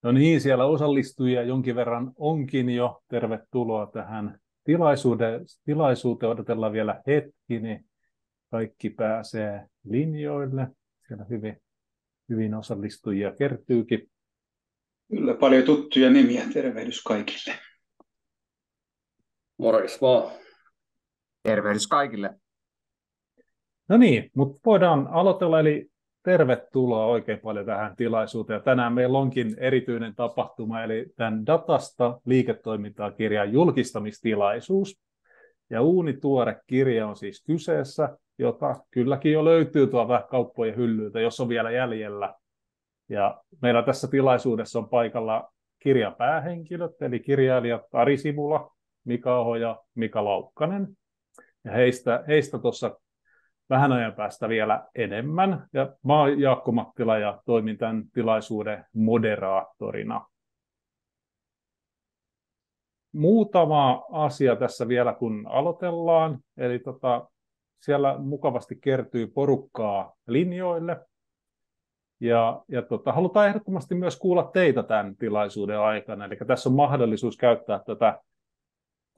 No niin, siellä osallistujia jonkin verran onkin jo. Tervetuloa tähän tilaisuuteen. Odotellaan vielä hetki, niin kaikki pääsee linjoille. Siellä hyvin osallistujia kertyykin. Kyllä paljon tuttuja nimiä. Tervehdys kaikille. Morjes vaan. Tervehdys kaikille. No niin, mutta voidaan aloitella, eli tervetuloa oikein paljon tähän tilaisuuteen. Ja tänään meillä onkin erityinen tapahtuma, eli tämän Datasta liiketoimintaa kirjan julkistamistilaisuus. Ja uunituore kirja on siis kyseessä, jota kylläkin jo löytyy tuolta kauppojen hyllyiltä, jos on vielä jäljellä. Ja meillä tässä tilaisuudessa on paikalla kirjan päähenkilöt, eli kirjailijat Ari Simula, Mika Aho ja Mika Laukkanen. Ja heistä tuossa vähän ajan päästä vielä enemmän. Ja mä oon Jaakko Mattila ja toimin tämän tilaisuuden moderaattorina. Muutama asia tässä vielä, kun aloitellaan. Eli siellä mukavasti kertyy porukkaa linjoille. Ja halutaan ehdottomasti myös kuulla teitä tämän tilaisuuden aikana. Eli tässä on mahdollisuus käyttää tätä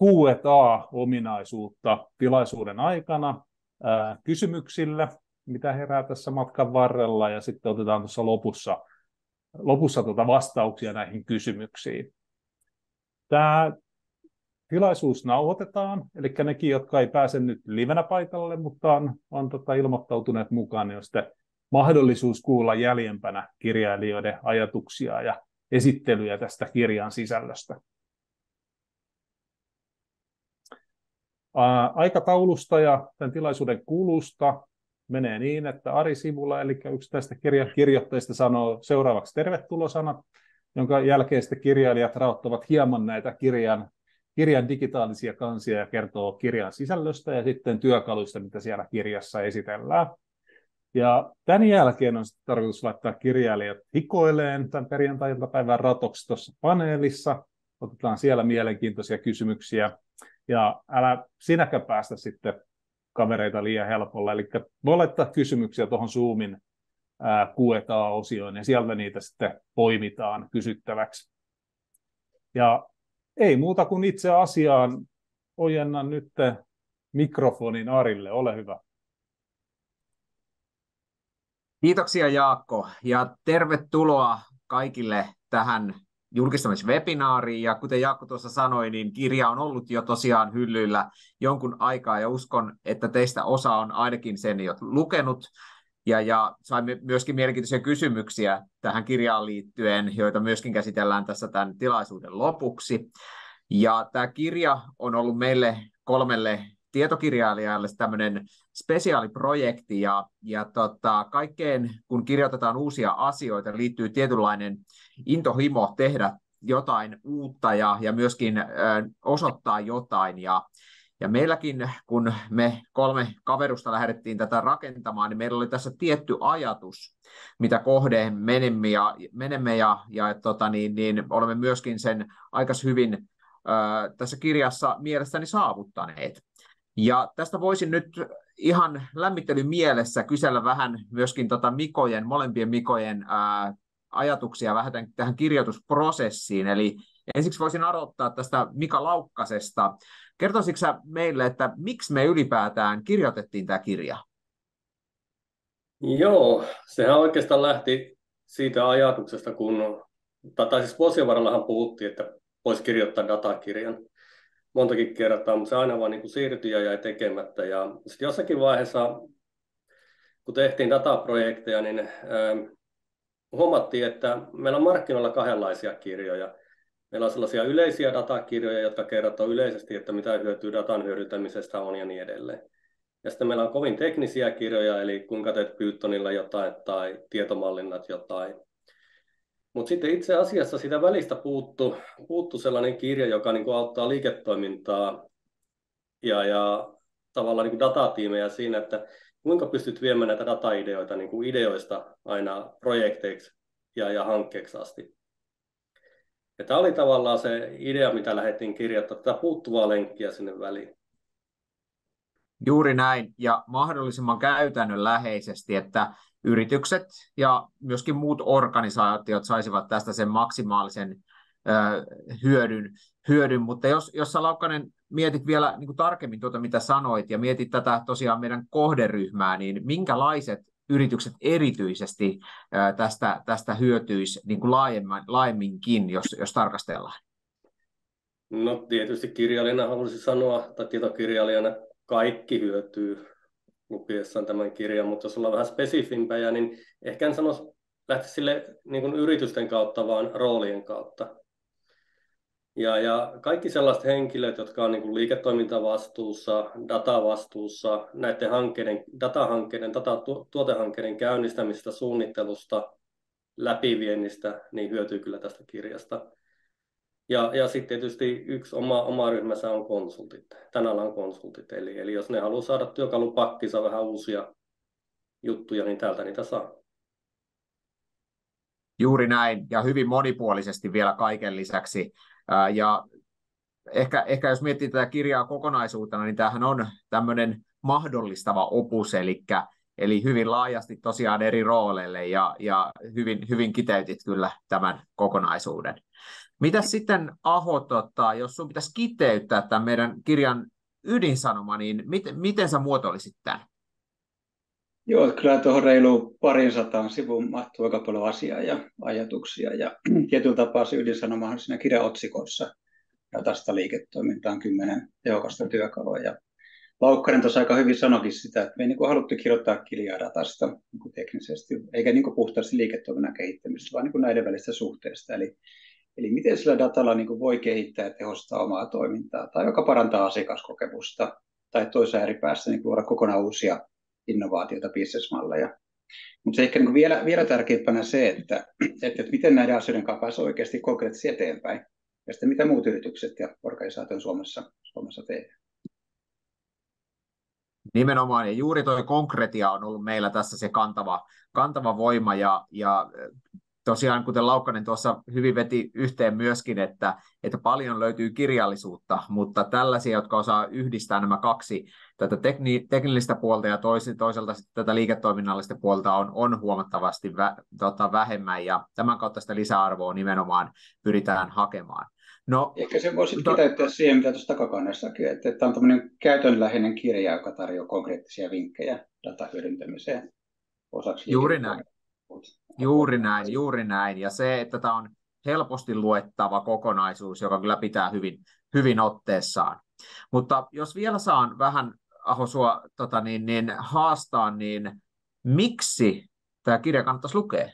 Q&A-ominaisuutta tilaisuuden aikana kysymyksille, mitä herää tässä matkan varrella, ja sitten otetaan tuossa lopussa vastauksia näihin kysymyksiin. Tämä tilaisuus nauhoitetaan, eli nekin, jotka ei pääse nyt livenä paikalle, mutta on ilmoittautuneet mukaan, niin on sitten mahdollisuus kuulla jäljempänä kirjailijoiden ajatuksia ja esittelyjä tästä kirjan sisällöstä. Aikataulusta ja tämän tilaisuuden kulusta menee niin, että Ari Simula, eli yksi tästä kirjoittajista, sanoo seuraavaksi tervetulosanat, jonka jälkeen sitten kirjailijat raottavat hieman näitä kirjan digitaalisia kansia ja kertoo kirjan sisällöstä ja sitten työkaluista, mitä siellä kirjassa esitellään. Ja tämän jälkeen on tarkoitus laittaa kirjailijat hikoileen tämän perjantai-iltapäivän ratoksi tuossa paneelissa. Otetaan siellä mielenkiintoisia kysymyksiä. Ja älä sinäkään päästä sitten kavereita liian helpolla. Eli voi laittaa kysymyksiä tuohon Zoomin Q&A-osioon, ja sieltä niitä sitten poimitaan kysyttäväksi. Ja ei muuta kuin itse asiaan. Ojennan nyt mikrofonin Arille. Ole hyvä. Kiitoksia Jaakko, ja tervetuloa kaikille tähän julkistamiswebinaariin. Ja kuten Jaakko tuossa sanoi, niin kirja on ollut jo tosiaan hyllyillä jonkun aikaa, ja uskon, että teistä osa on ainakin sen jo lukenut. Ja saimme myöskin mielenkiintoisia kysymyksiä tähän kirjaan liittyen, joita myöskin käsitellään tässä tämän tilaisuuden lopuksi. Ja tämä kirja on ollut meille 3 tietokirjailijalle tämmöinen spesiaaliprojekti, ja kaikkeen, kun kirjoitetaan uusia asioita, liittyy tietynlainen intohimo tehdä jotain uutta ja myöskin osoittaa jotain. Ja meilläkin, kun me 3 kaverusta lähdettiin tätä rakentamaan, niin meillä oli tässä tietty ajatus, mitä kohden menemme ja olemme myöskin sen aika hyvin tässä kirjassa mielestäni saavuttaneet. Ja tästä voisin nyt ihan lämmittelyn mielessä kysellä vähän myöskin molempien Mikojen ajatuksia vähän tähän kirjoitusprosessiin. Eli ensiksi voisin aloittaa tästä Mika Laukkasesta. Kertoisitko sä meille, että miksi me ylipäätään kirjoitettiin tämä kirja? Joo, sehän oikeastaan lähti siitä ajatuksesta, siis vuosien varallahan puhuttiin, että voisi kirjoittaa datakirjan montakin kertaa, mutta se aina vaan niin siirtyi ja jäi tekemättä. Ja sitten jossakin vaiheessa, kun tehtiin dataprojekteja, niin huomattiin, että meillä on markkinoilla 2 kirjoja. Meillä on sellaisia yleisiä datakirjoja, jotka kertoo yleisesti, että mitä hyötyä datan hyödyntämisestä on ja niin edelleen. Ja sitten meillä on kovin teknisiä kirjoja, eli kuinka teet Pythonilla jotain tai tietomallinnat jotain. Mutta sitten itse asiassa sitä välistä puuttu sellainen kirja, joka niin kuin auttaa liiketoimintaa ja tavallaan niin kuin datatiimejä siinä, että kuinka pystyt viemään näitä dataideoita niin kuin ideoista aina projekteiksi ja hankkeeksi asti. Ja tämä oli tavallaan se idea, mitä lähdettiin kirjoittamaan, tätä puuttuvaa lenkkiä sinne väliin. Juuri näin, ja mahdollisimman käytännönläheisesti, että yritykset ja myöskin muut organisaatiot saisivat tästä sen maksimaalisen hyödyn. Mutta jos sä, Laukkanen, mietit vielä niin kuin tarkemmin tuota, mitä sanoit, ja mietit tätä tosiaan meidän kohderyhmää, niin minkälaiset yritykset erityisesti tästä hyötyisi niin kuin laajemminkin, jos tarkastellaan? No tietysti kirjailijana haluaisin sanoa, tai tietokirjailijana kaikki hyötyy lukiessaan tämän kirjan, mutta jos ollaan vähän spesifimpejä, niin ehkä en sanoisi lähteä sille niin kuin yritysten kautta, vaan roolien kautta. Ja kaikki sellaiset henkilöt, jotka on niin kuin liiketoimintavastuussa, datavastuussa, näiden datahankkeiden, tuotehankkeiden käynnistämistä, suunnittelusta, läpiviennistä, niin hyötyy kyllä tästä kirjasta. Ja sitten tietysti yksi oma ryhmänsä on konsultit, tämän alan konsultit. Eli jos ne haluaa saada työkalupakkinsa vähän uusia juttuja, niin täältä niitä saa. Juuri näin, ja hyvin monipuolisesti vielä kaiken lisäksi. Ja ehkä jos miettii tätä kirjaa kokonaisuutena, niin tämähän on tämmöinen mahdollistava opus, eli hyvin laajasti tosiaan eri rooleille, ja hyvin kiteytit kyllä tämän kokonaisuuden. Mitäs sitten, Aho, jos sun pitäisi kiteyttää tämän meidän kirjan ydinsanoma, niin miten sä muotoilisit tämän? Joo, kyllä tuohon reiluun 200 sivuun mahtuu aika paljon asiaa ja ajatuksia. Ja tietyllä tapaa se ydinsanoma on siinä kirjan otsikossa. Datasta liiketoimintaan 10 tehokasta työkalua. Ja Laukkanen tuossa aika hyvin sanoikin sitä, että me ei niin haluttu kirjoittaa kirjaa datasta niin teknisesti, eikä niin puhtaasti liiketoiminnan kehittämistä, vaan niin näiden välistä suhteesta. Eli miten sillä datalla niin voi kehittää ja tehostaa omaa toimintaa, tai joka parantaa asiakaskokemusta, tai toisessa ääripäässä niin luoda kokonaan uusia innovaatioita, bisnesmalleja. Mutta se ehkä niin vielä tärkeämpänä se, että miten näiden asioiden kanssa pääsee oikeasti konkreettisesti eteenpäin, ja sitten mitä muut yritykset ja organisaatiot Suomessa tehdään. Nimenomaan, ja juuri tuo konkretia on ollut meillä tässä se kantava voima, ja tosiaan, kuten Laukkanen tuossa hyvin veti yhteen myöskin, että paljon löytyy kirjallisuutta, mutta tällaisia, jotka osaa yhdistää nämä kaksi, tätä teknillistä puolta ja toisaalta sitten tätä liiketoiminnallista puolta on huomattavasti vähemmän, ja tämän kautta sitä lisäarvoa nimenomaan pyritään hakemaan. No, ehkä se voisi kiteyttää siihen, mitä tuossa takakannessakin, että tämä on tämmöinen käytännönläheinen kirja, joka tarjoaa konkreettisia vinkkejä datahyödyntämiseen osaksi liiketoimintaa. Juuri näin. Ja se, että tämä on helposti luettava kokonaisuus, joka kyllä pitää hyvin otteessaan. Mutta jos vielä saan vähän, Aho, sua haastaa, niin miksi tämä kirja kannattaisi lukea?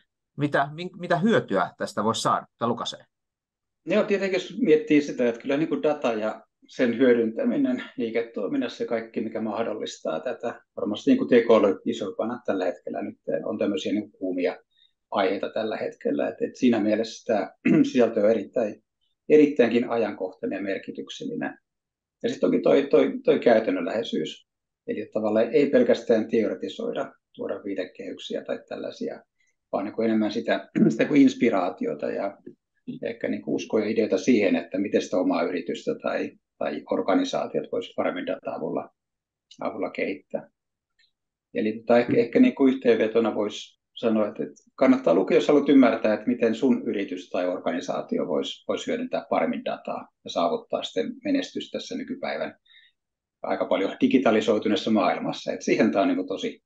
Mitä hyötyä tästä voisi saada Lukaseen? Joo, tietenkin jos miettii sitä, että kyllä niin kuin data ja sen hyödyntäminen liiketoiminnassa ja kaikki, mikä mahdollistaa tätä. Varmasti niin tekoäly isompana tällä hetkellä nyt on tämmöisiä niin kuumia aiheita tällä hetkellä. Et siinä mielessä tämä sisältö on erittäinkin ajankohtainen ja merkityksellinen. Ja sitten toki toi käytännönläheisyys. Eli tavallaan ei pelkästään teoretisoida, tuoda viitekehyksiä tai tällaisia, vaan niin kuin enemmän sitä kuin inspiraatiota ja ehkä niin kuin uskoja ja ideoita siihen, että miten sitä omaa yritystä tai organisaatiot voisi paremmin data-avulla kehittää. Eli ehkä niin kuin yhteenvetona voisi sanoa, että kannattaa lukea, jos haluat ymmärtää, että miten sun yritys tai organisaatio voisi hyödyntää paremmin dataa ja saavuttaa sitten menestystä tässä nykypäivän aika paljon digitalisoituneessa maailmassa. Et siihen tämä on niin kuin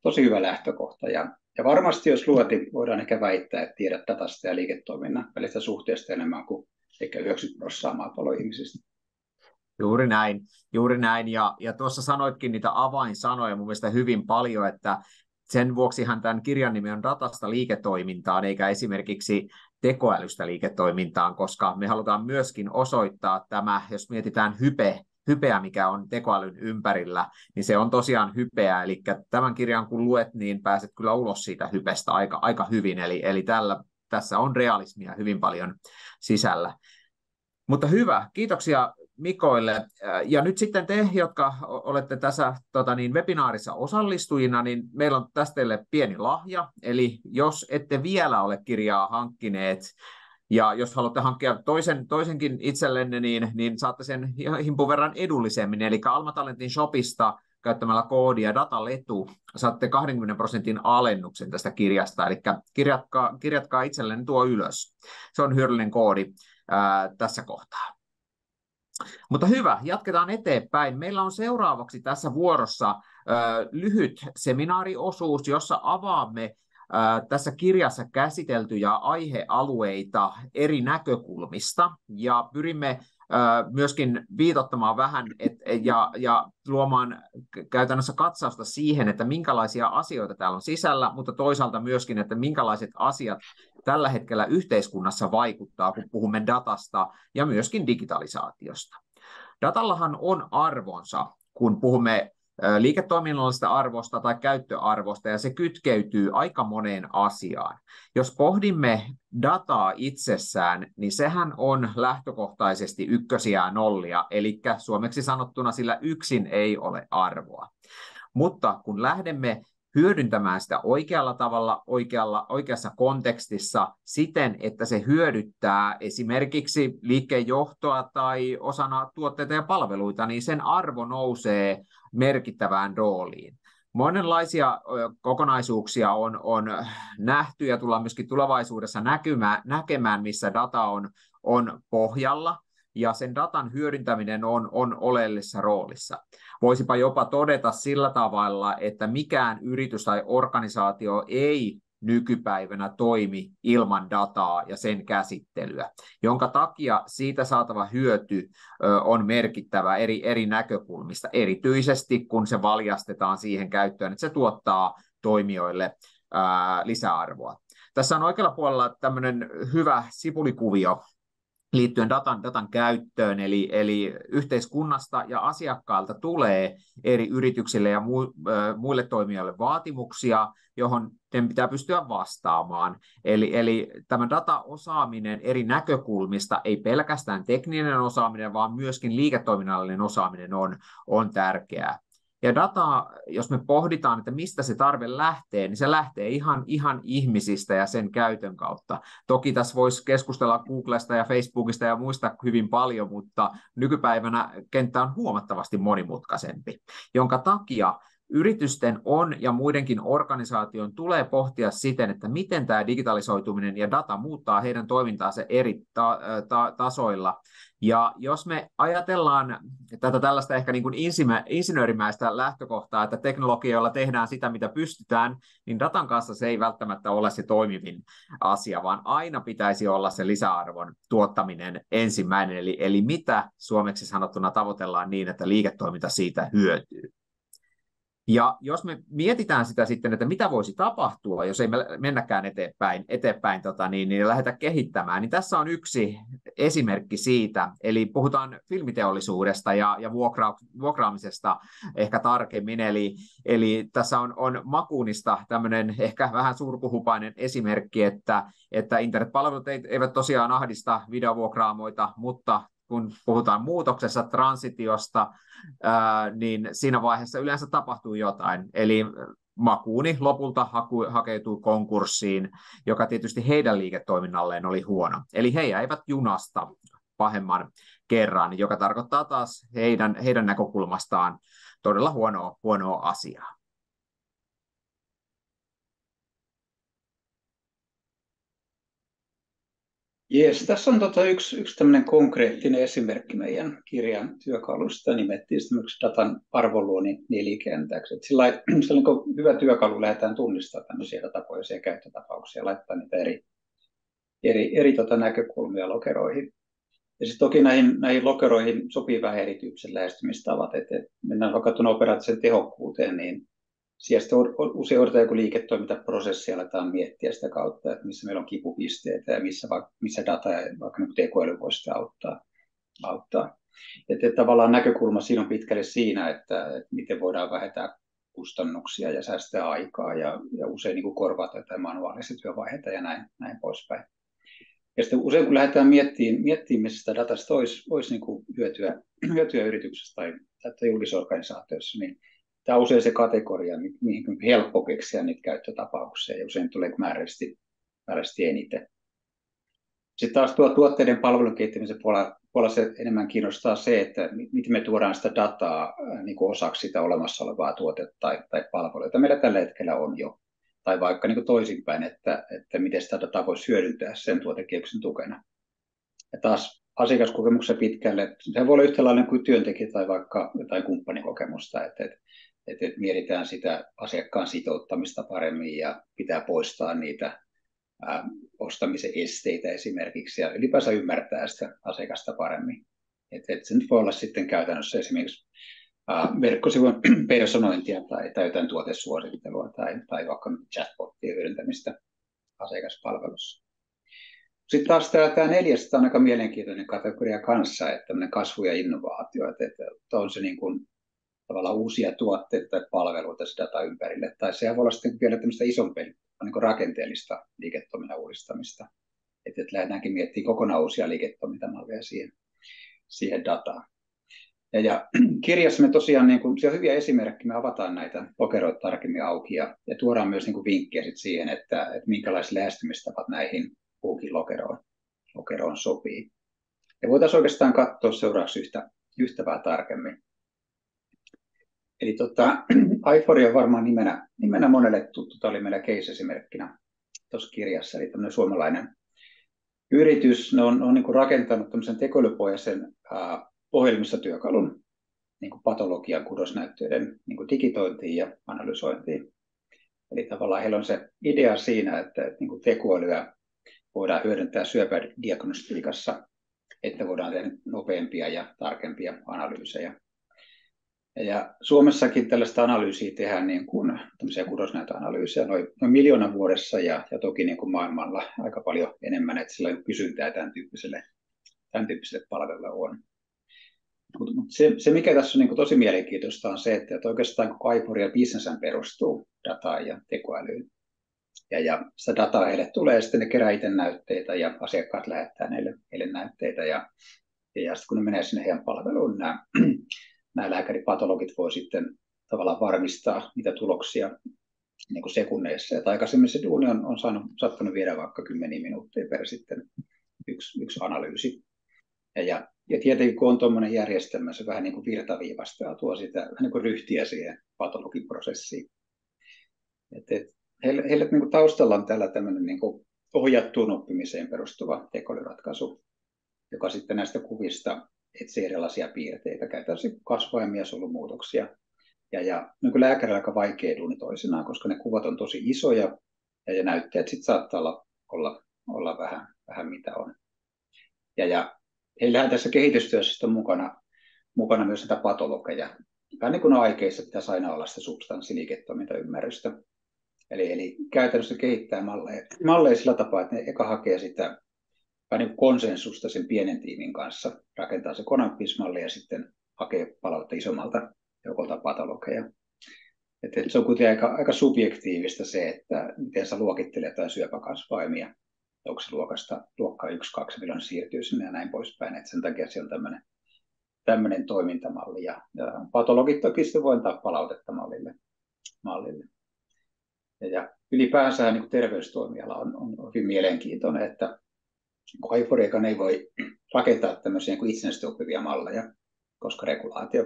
tosi hyvä lähtökohta. Ja varmasti jos luet, niin voidaan ehkä väittää, että tiedät datasta ja liiketoiminnan välistä suhteesta enemmän kuin ehkä 90% maapallon ihmisistä. Juuri näin. Ja tuossa sanoitkin niitä avainsanoja mun mielestä hyvin paljon, että sen vuoksihan tämän kirjan nimi on Datasta liiketoimintaan, eikä esimerkiksi tekoälystä liiketoimintaan, koska me halutaan myöskin osoittaa tämä, jos mietitään hypeä, mikä on tekoälyn ympärillä, niin se on tosiaan hypeä, eli tämän kirjan kun luet, niin pääset kyllä ulos siitä hypestä aika hyvin, eli tässä on realismia hyvin paljon sisällä. Mutta hyvä, kiitoksia Mikoille. Ja nyt sitten te, jotka olette tässä webinaarissa osallistujina, niin meillä on tästä teille pieni lahja, eli jos ette vielä ole kirjaa hankkineet, ja jos haluatte hankkia toisenkin itsellenne, niin saatte sen himpun verran edullisemmin. Eli Alma Talentin shopista käyttämällä koodia dataletu saatte 20% alennuksen tästä kirjasta, eli kirjatkaa itsellenne tuo ylös. Se on hyödyllinen koodi tässä kohtaa. Mutta hyvä, jatketaan eteenpäin. Meillä on seuraavaksi tässä vuorossa lyhyt seminaariosuus, jossa avaamme tässä kirjassa käsiteltyjä aihealueita eri näkökulmista ja pyrimme myöskin viitottamaan vähän ja luomaan käytännössä katsausta siihen, että minkälaisia asioita täällä on sisällä, mutta toisaalta myöskin, että minkälaiset asiat tällä hetkellä yhteiskunnassa vaikuttaa, kun puhumme datasta ja myöskin digitalisaatiosta. Datallahan on arvonsa, kun puhumme liiketoiminnallisesta arvosta tai käyttöarvosta, ja se kytkeytyy aika moneen asiaan. Jos pohdimme dataa itsessään, niin sehän on lähtökohtaisesti ykkösiä ja nollia, eli suomeksi sanottuna sillä yksin ei ole arvoa. Mutta kun lähdemme hyödyntämään sitä oikealla tavalla, oikeassa kontekstissa siten, että se hyödyttää esimerkiksi liikkeenjohtoa tai osana tuotteita ja palveluita, niin sen arvo nousee merkittävään rooliin. Monenlaisia kokonaisuuksia on nähty ja tullaan myöskin tulevaisuudessa näkemään, missä data on pohjalla, ja sen datan hyödyntäminen on oleellisessa roolissa. Voisipa jopa todeta sillä tavalla, että mikään yritys tai organisaatio ei nykypäivänä toimi ilman dataa ja sen käsittelyä, jonka takia siitä saatava hyöty on merkittävä eri näkökulmista, erityisesti kun se valjastetaan siihen käyttöön, että se tuottaa toimijoille lisäarvoa. Tässä on oikealla puolella tämmöinen hyvä sipulikuvio liittyen datan käyttöön, eli yhteiskunnasta ja asiakkailta tulee eri yrityksille ja muille toimijoille vaatimuksia, johon ne pitää pystyä vastaamaan. Eli tämä dataosaaminen eri näkökulmista, ei pelkästään tekninen osaaminen, vaan myöskin liiketoiminnallinen osaaminen on tärkeää. Ja dataa, jos me pohditaan, että mistä se tarve lähtee, niin se lähtee ihan ihmisistä ja sen käytön kautta. Toki tässä voisi keskustella Googlesta ja Facebookista ja muista hyvin paljon, mutta nykypäivänä kenttä on huomattavasti monimutkaisempi, jonka takia yritysten ja muidenkin organisaation tulee pohtia siten, että miten tämä digitalisoituminen ja data muuttaa heidän toimintaansa eri tasoilla. Ja jos me ajatellaan tätä tällaista ehkä niin kuin insinöörimäistä lähtökohtaa, että teknologialla tehdään sitä, mitä pystytään, niin datan kanssa se ei välttämättä ole se toimivin asia, vaan aina pitäisi olla se lisäarvon tuottaminen ensimmäinen, eli mitä suomeksi sanottuna tavoitellaan niin, että liiketoiminta siitä hyötyy. Ja jos me mietitään sitä sitten, että mitä voisi tapahtua, jos ei me mennäkään eteenpäin niin lähdetä kehittämään, niin tässä on yksi esimerkki siitä, eli puhutaan filmiteollisuudesta ja vuokraamisesta ehkä tarkemmin, eli tässä on Makunista tämmöinen ehkä vähän surkuhupainen esimerkki, että internetpalvelut eivät tosiaan ahdista videovuokraamoita, mutta kun puhutaan muutoksessa, transitiosta, niin siinä vaiheessa yleensä tapahtuu jotain. Eli Makuni lopulta hakeutui konkurssiin, joka tietysti heidän liiketoiminnalleen oli huono. Eli he jäivät junasta pahemman kerran, joka tarkoittaa taas heidän näkökulmastaan todella huonoa asiaa. Jees, tässä on yksi tämmöinen konkreettinen esimerkki meidän kirjan työkalusta, nimettiin esimerkiksi datan arvonluonnin nelikentäksi. Sillä kun hyvä työkalu lähdetään tunnistamaan tämmöisiä datapohjaisia käyttötapauksia, laittaa niitä eri näkökulmia lokeroihin. Ja sitten toki näihin lokeroihin sopii vähän erityyppiset lähestymistavat, että mennään vaikka tuon operaattisen tehokkuuteen, niin siellä usein odotetaan joku liiketoimintaprosessi, aletaan miettiä sitä kautta, että missä meillä on kipupisteitä ja missä data ja vaikka tekoäly voi sitä auttaa. Että tavallaan näkökulma siinä on pitkälle siinä, että miten voidaan vähentää kustannuksia ja säästää aikaa ja usein niin kuin korvata jotain manuaalisia työvaiheita ja näin poispäin. Ja sitten usein kun lähdetään miettimään missä sitä datasta olisi niin kuin hyötyä yrityksessä tai julkisorganisaatiossa, niin tämä on usein se kategoria, mihin on helppo keksiä niitä käyttötapauksia, ja usein tulee määrällisesti eniten. Sitten taas tuotteiden palvelun kehittämisen puolella se enemmän kiinnostaa se, että miten me tuodaan sitä dataa niin kuin osaksi sitä olemassa olevaa tuotetta tai palvelua, jota meillä tällä hetkellä on jo. Tai vaikka niin kuin toisinpäin, että miten sitä dataa voisi hyödyntää sen tuotekehityksen tukena. Ja taas asiakaskokemuksessa pitkälle, se voi olla yhtä lailla kuin työntekijä tai vaikka jotain kumppanikokemusta, että mietitään sitä asiakkaan sitouttamista paremmin ja pitää poistaa niitä ostamisen esteitä esimerkiksi ja ylipäänsä ymmärtää sitä asiakasta paremmin. Se nyt voi olla sitten käytännössä esimerkiksi verkkosivun personointia tai jotain tuotesuosittelua tai vaikka chatbottien hyödyntämistä asiakaspalvelussa. Sitten taas tämä neljäs on aika mielenkiintoinen kategoria kanssa, että tämmöinen kasvu ja innovaatio, että on se niin kuin tavallaan uusia tuotteita tai palveluita sitä data ympärille, tai se voi olla sitten vielä tämmöistä isompaa niin kuin rakenteellista liiketoiminnan uudistamista, että lähdetäänkin miettimään kokonaan uusia liiketoimintamalleja siihen dataan. Ja kirjassa me tosiaan, niin kuin, siellä on hyviä esimerkkejä, me avataan näitä lokeroita tarkemmin auki ja tuodaan myös niin kuin vinkkejä siihen, että minkälaiset lähestymistapat näihin kuukin lokeroon sopii. Ja voitaisiin oikeastaan katsoa seuraavaksi yhtä vähän tarkemmin. Eli Aiforia on varmaan nimenä monelle tuttu. Tämä oli meillä case-esimerkkinä tuossa kirjassa. Eli tämmöinen suomalainen yritys. Ne on niin kuin rakentanut tämmöisen tekoälypohjaisen ohjelmistotyökalun niin kuin patologian kudosnäytteiden niin kuin digitointiin ja analysointiin. Eli tavallaan heillä on se idea siinä, että niin kuin tekoälyä voidaan hyödyntää syöpädiagnostiikassa, että voidaan tehdä nopeampia ja tarkempia analyysejä. Ja Suomessakin tällaista analyysiä tehdään niin kuin tämmöisiä kudosnäyteanalyysejä noin 1 miljoona vuodessa ja toki niin kuin maailmalla aika paljon enemmän, että sillä on kysyntää tämän tyyppiselle palvelulle on. Se mikä tässä on niin kuin tosi mielenkiintoista on se, että oikeastaan koko Aiforia businessään perustuu dataan ja tekoälyyn. Ja sitä dataa heille tulee ja sitten ne kerää itse näytteitä ja asiakkaat lähettää heille näytteitä ja sitten kun ne menee sinne heidän palveluun, nämä lääkäripatologit voi sitten tavallaan varmistaa niitä tuloksia niin kuin sekunneissa. Ja aikaisemmin se duuni on sattunut viedä vaikka 10 minuuttia per sitten yksi analyysi. Ja tietenkin kun on tuommoinen järjestelmä, se vähän niin kuin virtaviivastaa ja tuo sitä vähän niin kuin ryhtiä siihen patologiprosessiin. Heille niin kuin taustalla on tämmöinen niin kuin ohjattuun oppimiseen perustuva tekoälyratkaisu, joka sitten näistä kuvista etsii erilaisia piirteitä, käytännössä kasvaimia ja solumuutoksia. Ja niin kuin lääkärillä aika vaikea duuni toisinaan, koska ne kuvat on tosi isoja ja näytteet sitten saattaa olla vähän mitä on. Ja heillähän tässä kehitystyössä on mukana myös näitä patologeja. Vähän niin kuin aikeissa pitäisi aina olla sitä substanssiliiketoimintaymmärrystä. Eli käytännössä kehittää malleja sillä tapaa, että ne eka hakee sitä niin konsensusta sen pienen tiimin kanssa, rakentaa se Conampis-malli ja sitten hakee palautetta isommalta joukolta patologeja. Se on kuitenkin aika subjektiivista se, että miten sä luokittelet jotain syöpäkasvaimia. Onko se luokkaa 1-2 miljoonaa siirtyy sinne ja näin poispäin. Et sen takia se on tämmöinen toimintamalli. Ja patologit toki sitten voi antaa palautetta mallille. Ja ylipäänsä niin terveystoimiala on hyvin mielenkiintoinen, että Aiforiakaan ei voi rakentaa tämmöisiä niin itsenäisesti oppivia malleja, koska regulaatio.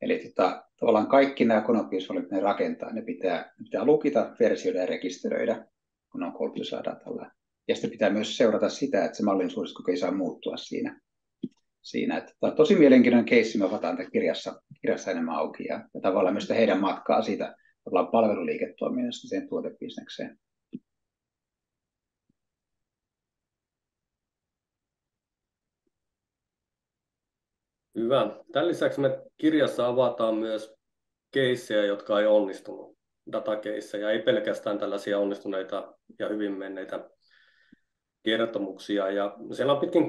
Eli tavallaan kaikki nämä Conampis-mallit, ne rakentaa, ne pitää lukita, versioida ja rekisteröidä, kun on koulutuksella datalla. Ja sitten pitää myös seurata sitä, että se mallin suorituskyky ei saa muuttua siinä. Että tosi mielenkiintoinen keissi, me avataan tämän kirjassa enemmän auki ja tavallaan myös heidän matkaa siitä palveluliiketoiminnasta siihen tuotebisnekseen. Hyvä. Tämän lisäksi me kirjassa avataan myös keissejä, jotka ei onnistunut, datakeissejä, ei pelkästään tällaisia onnistuneita ja hyvin menneitä kertomuksia. Ja siellä on pitkin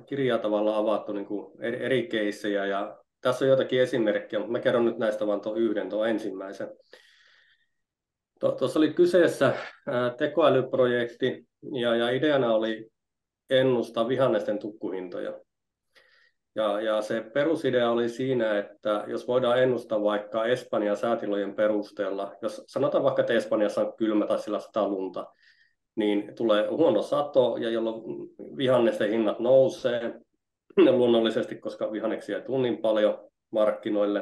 kirjaa tavallaan avattu niin kuin eri keissejä ja tässä on jotakin esimerkkejä, mutta mä kerron nyt näistä vain tuon ensimmäisen. Tuossa oli kyseessä tekoälyprojekti ja ideana oli ennustaa vihannesten tukkuhintoja. Ja se perusidea oli siinä, että jos voidaan ennustaa vaikka Espanjan säätilojen perusteella, jos sanotaan vaikka, että Espanjassa on kylmä tai sillä sataa lunta, niin tulee huono sato, ja jolloin vihannesten hinnat nousee luonnollisesti, koska vihanneksia ei tule niin paljon markkinoille.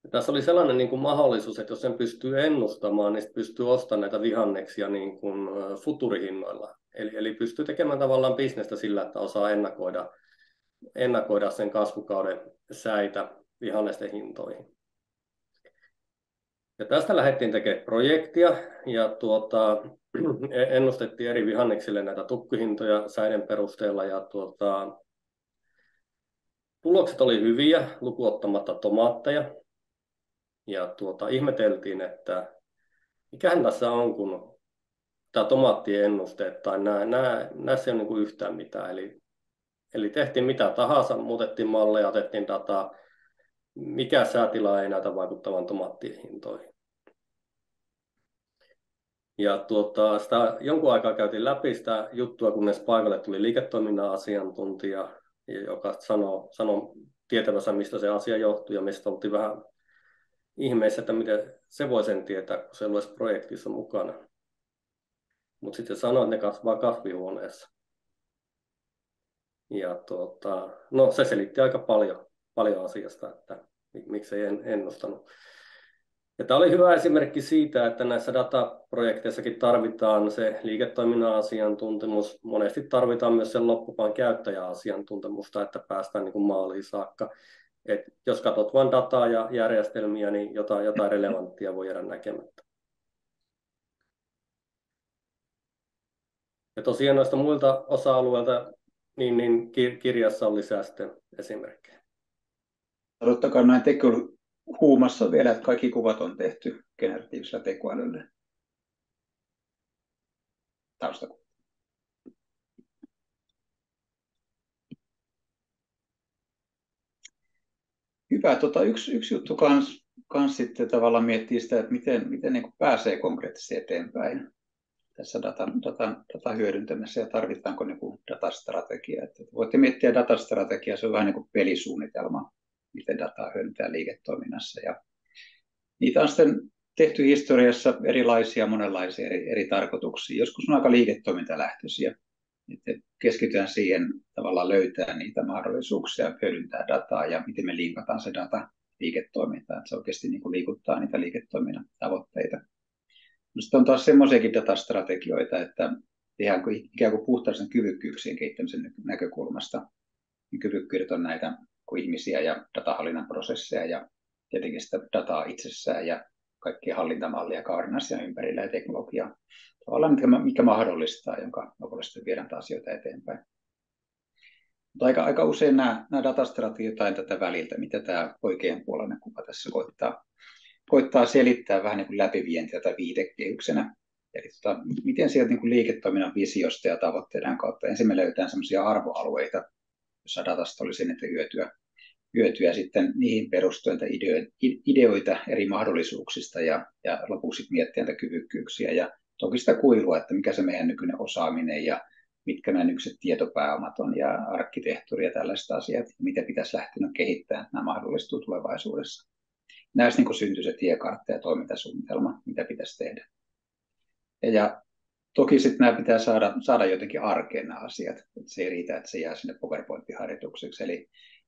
Ja tässä oli sellainen niin kuin mahdollisuus, että jos sen pystyy ennustamaan, niin pystyy ostamaan näitä vihanneksia niin kuin futurihinnoilla. Eli pystyy tekemään tavallaan bisnestä sillä, että osaa ennakoida sen kasvukauden säitä vihannesten hintoihin. Ja tästä lähdettiin tekemään projektia ja ennustettiin eri vihanneksille näitä tukkuhintoja säiden perusteella. Ja tulokset oli hyviä, lukuottamatta tomaatteja. Ja ihmeteltiin, että mikähän tässä on, kun tämä tomaattien ennusteet tai näissä ei ole niin kuin yhtään mitään. Eli tehtiin mitä tahansa, muutettiin malleja, otettiin dataa. Mikä säätila ei näytä vaikuttavan tomaattien hintoihin. Ja sitä jonkun aikaa käytiin läpi sitä juttua, kunnes paikalle tuli liiketoiminnan asiantuntija, joka sanoi tietävänsä, mistä se asia johtuu, ja meistä oltiin vähän ihmeessä, että miten se voi sen tietää, kun se ei olisi projektissa mukana. Mutta sitten sanoi, että ne kasvaa kasvihuoneessa. Ja no, se selitti aika paljon asiasta, että miksi ei ennustanut. Ja tämä oli hyvä esimerkki siitä, että näissä dataprojekteissakin tarvitaan se liiketoiminnan asiantuntemus. Monesti tarvitaan myös sen loppupaan käyttäjäasiantuntemusta, että päästään niin kuin maaliin saakka. Et jos katsot vain dataa ja järjestelmiä, niin jotain relevanttia voi jäädä näkemättä. Ja tosiaan noista muilta osa-alueilta niin kirjassa on lisää sitten esimerkkejä. Odottakaa näin tekoälyhuumassa vielä, että kaikki kuvat on tehty generatiivisella tekoälyllä. Taustakuva. Hyvä. Yksi juttu kans sitten tavallaan miettii sitä, että miten niin kuin pääsee konkreettisesti eteenpäin tässä datan hyödyntämisessä ja tarvitaanko niin kuin datastrategia. Että voitte miettiä datastrategiaa, se on vähän niin kuin pelisuunnitelma, miten dataa hyödyntää liiketoiminnassa. Ja niitä on sitten tehty historiassa erilaisia, monenlaisia eri tarkoituksia. Joskus on aika liiketoimintalähtöisiä. Että keskitytään siihen tavallaan löytää niitä mahdollisuuksia hyödyntää dataa ja miten me linkataan se data liiketoimintaan, että se oikeasti niin kuin liikuttaa niitä liiketoiminnan tavoitteita. Sitten on taas semmoisiakin datastrategioita, että tehdään ikään kuin puhtaisen kyvykkyyksien kehittämisen näkökulmasta. Kyvykkyydet on näitä kuin ihmisiä ja datahallinnan prosesseja ja tietenkin sitä dataa itsessään ja kaikkia hallintamallia, koordinaation ympärillä ja teknologiaa. Tavallaan mikä mahdollistaa, jonka avulla sitten viedään asioita eteenpäin. Mutta aika usein nämä datastrategioita on tätä väliltä, mitä tämä oikeanpuoleinen kuva tässä koittaa selittää vähän niin kuin läpivientiä tai viitekehyksenä. Eli miten sieltä niin kuin liiketoiminnan visiosta ja tavoitteiden kautta ensin me löytään sellaisia arvoalueita, joissa datasta olisi eniten hyötyä sitten niihin perustuen ideoita eri mahdollisuuksista ja lopuksi miettiä näitä kyvykkyyksiä ja toki sitä kuilua, että mikä se meidän nykyinen osaaminen ja mitkä nämä nykyiset tietopääomat on ja arkkitehtuuri ja tällaiset asiat, miten pitäisi lähteä kehittämään, että nämä mahdollistuu tulevaisuudessa. Näissä niin syntyy se tiekartta ja toimintasuunnitelma, mitä pitäisi tehdä. Ja toki sitten nämä pitää saada jotenkin arkeen nämä asiat. Että se ei riitä, että se jää sinne PowerPoint-harjoitukseksi.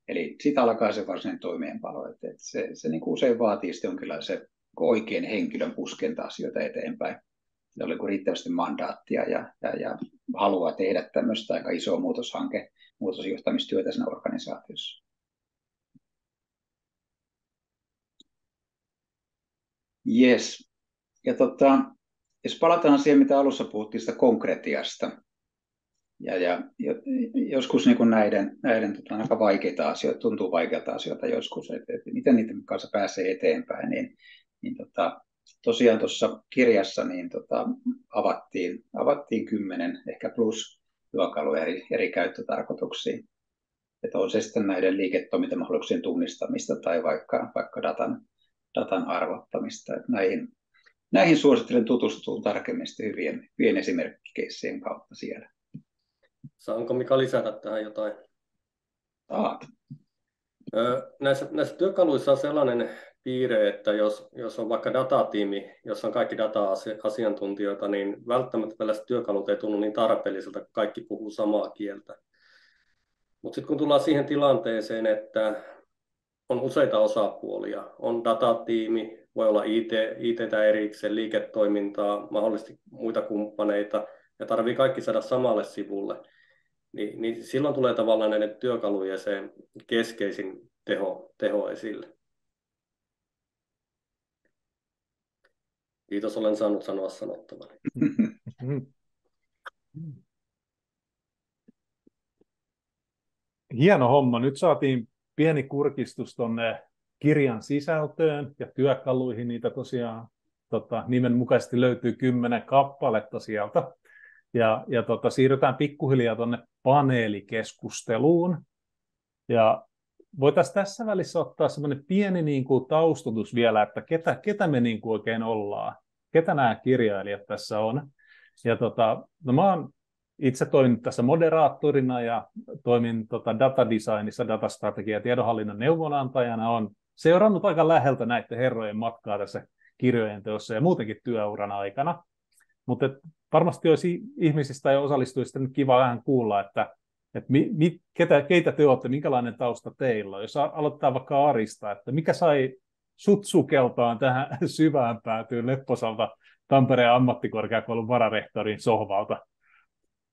Eli siitä alkaa se varsinainen toimeenpano. Että se niin kuin usein vaatii sitten jonkinlaisen oikean henkilön puskenta asioita eteenpäin. Jolla on riittävästi mandaattia ja haluaa tehdä tämmöistä aika isoa muutosjohtamistyötä siinä organisaatiossa. Yes. Ja jos palataan siihen, mitä alussa puhuttiin sitä konkretiasta, ja joskus niin kuin näiden aika vaikeita asioita, tuntuu vaikeilta asioita joskus, että miten niiden kanssa pääsee eteenpäin, niin tosiaan tuossa kirjassa niin avattiin 10 ehkä plus työkaluja eri käyttötarkoituksiin. Että on se sitten näiden liiketoimintamahdollisuuksien tunnistamista tai vaikka datan arvottamista. Että näihin suosittelen tutustua tarkemmin hyvien esimerkkikeissien kautta siellä. Saanko Mika lisätä tähän jotain? Näissä työkaluissa on sellainen piirre, että jos on vaikka datatiimi, jossa on kaikki data-asiantuntijoita, niin välttämättä tällaiset työkalut ei tunnu niin tarpeelliselta, kun kaikki puhuu samaa kieltä. Mutta sitten kun tullaan siihen tilanteeseen, että on useita osapuolia, on datatiimi, voi olla IT:tä erikseen, liiketoimintaa, mahdollisesti muita kumppaneita, ja tarvii kaikki saada samalle sivulle, niin silloin tulee tavallaan näiden työkalujen se keskeisin teho esille. Kiitos, olen saanut sanoa sanottavani. Hieno homma. Nyt saatiin pieni kurkistus tuonne kirjan sisältöön ja työkaluihin. Niitä tosiaan nimenmukaisesti löytyy 10 kappaletta sieltä. Ja siirrytään pikkuhiljaa tuonne paneelikeskusteluun. Ja voitaisiin tässä välissä ottaa semmoinen pieni niin kuin taustutus vielä, että ketä me niin kuin oikein ollaan. Ketä nämä kirjailijat tässä on. Ja mä oon itse toiminut tässä moderaattorina ja toimin datadesignissa, datastrategia- ja tiedonhallinnan neuvonantajana. Olen seurannut aika läheltä näiden herrojen matkaa tässä kirjojen teossa ja muutenkin työuran aikana. Mutta varmasti olisi ihmisistä ja osallistujista nyt kiva vähän kuulla, että keitä te olette, minkälainen tausta teillä on. Jos aloitetaan vaikka Arista, että mikä sai sut sukeltaan tähän syvään päätyyn lepposalta Tampereen ammattikorkeakoulun vararehtorin sohvalta?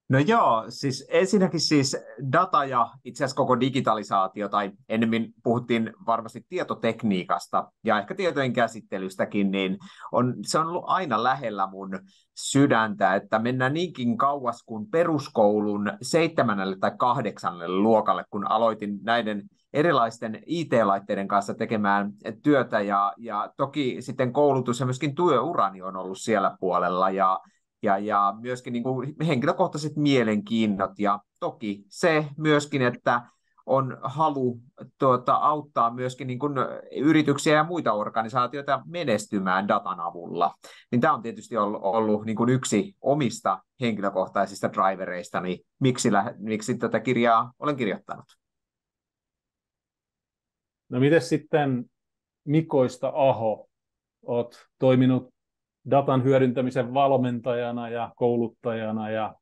No joo, siis ensinnäkin siis data ja itse asiassa koko digitalisaatio, tai ennemmin puhuttiin varmasti tietotekniikasta ja ehkä tietojen käsittelystäkin, niin se on ollut aina lähellä mun sydäntä, että mennään niinkin kauas kuin peruskoulun 7. tai 8. luokalle, kun aloitin näiden erilaisten IT-laitteiden kanssa tekemään työtä, ja toki sitten koulutus ja myöskin työurani on ollut siellä puolella, ja myöskin niin kuin henkilökohtaiset mielenkiinnot, ja toki se myöskin, että on halu auttaa myöskin niin kuin yrityksiä ja muita organisaatioita menestymään datan avulla. Niin tämä on tietysti ollut niin kuin yksi omista henkilökohtaisista drivereistani, miksi tätä kirjaa olen kirjoittanut. No miten sitten Mikoista Aho? Olet toiminut datan hyödyntämisen valmentajana ja kouluttajana ja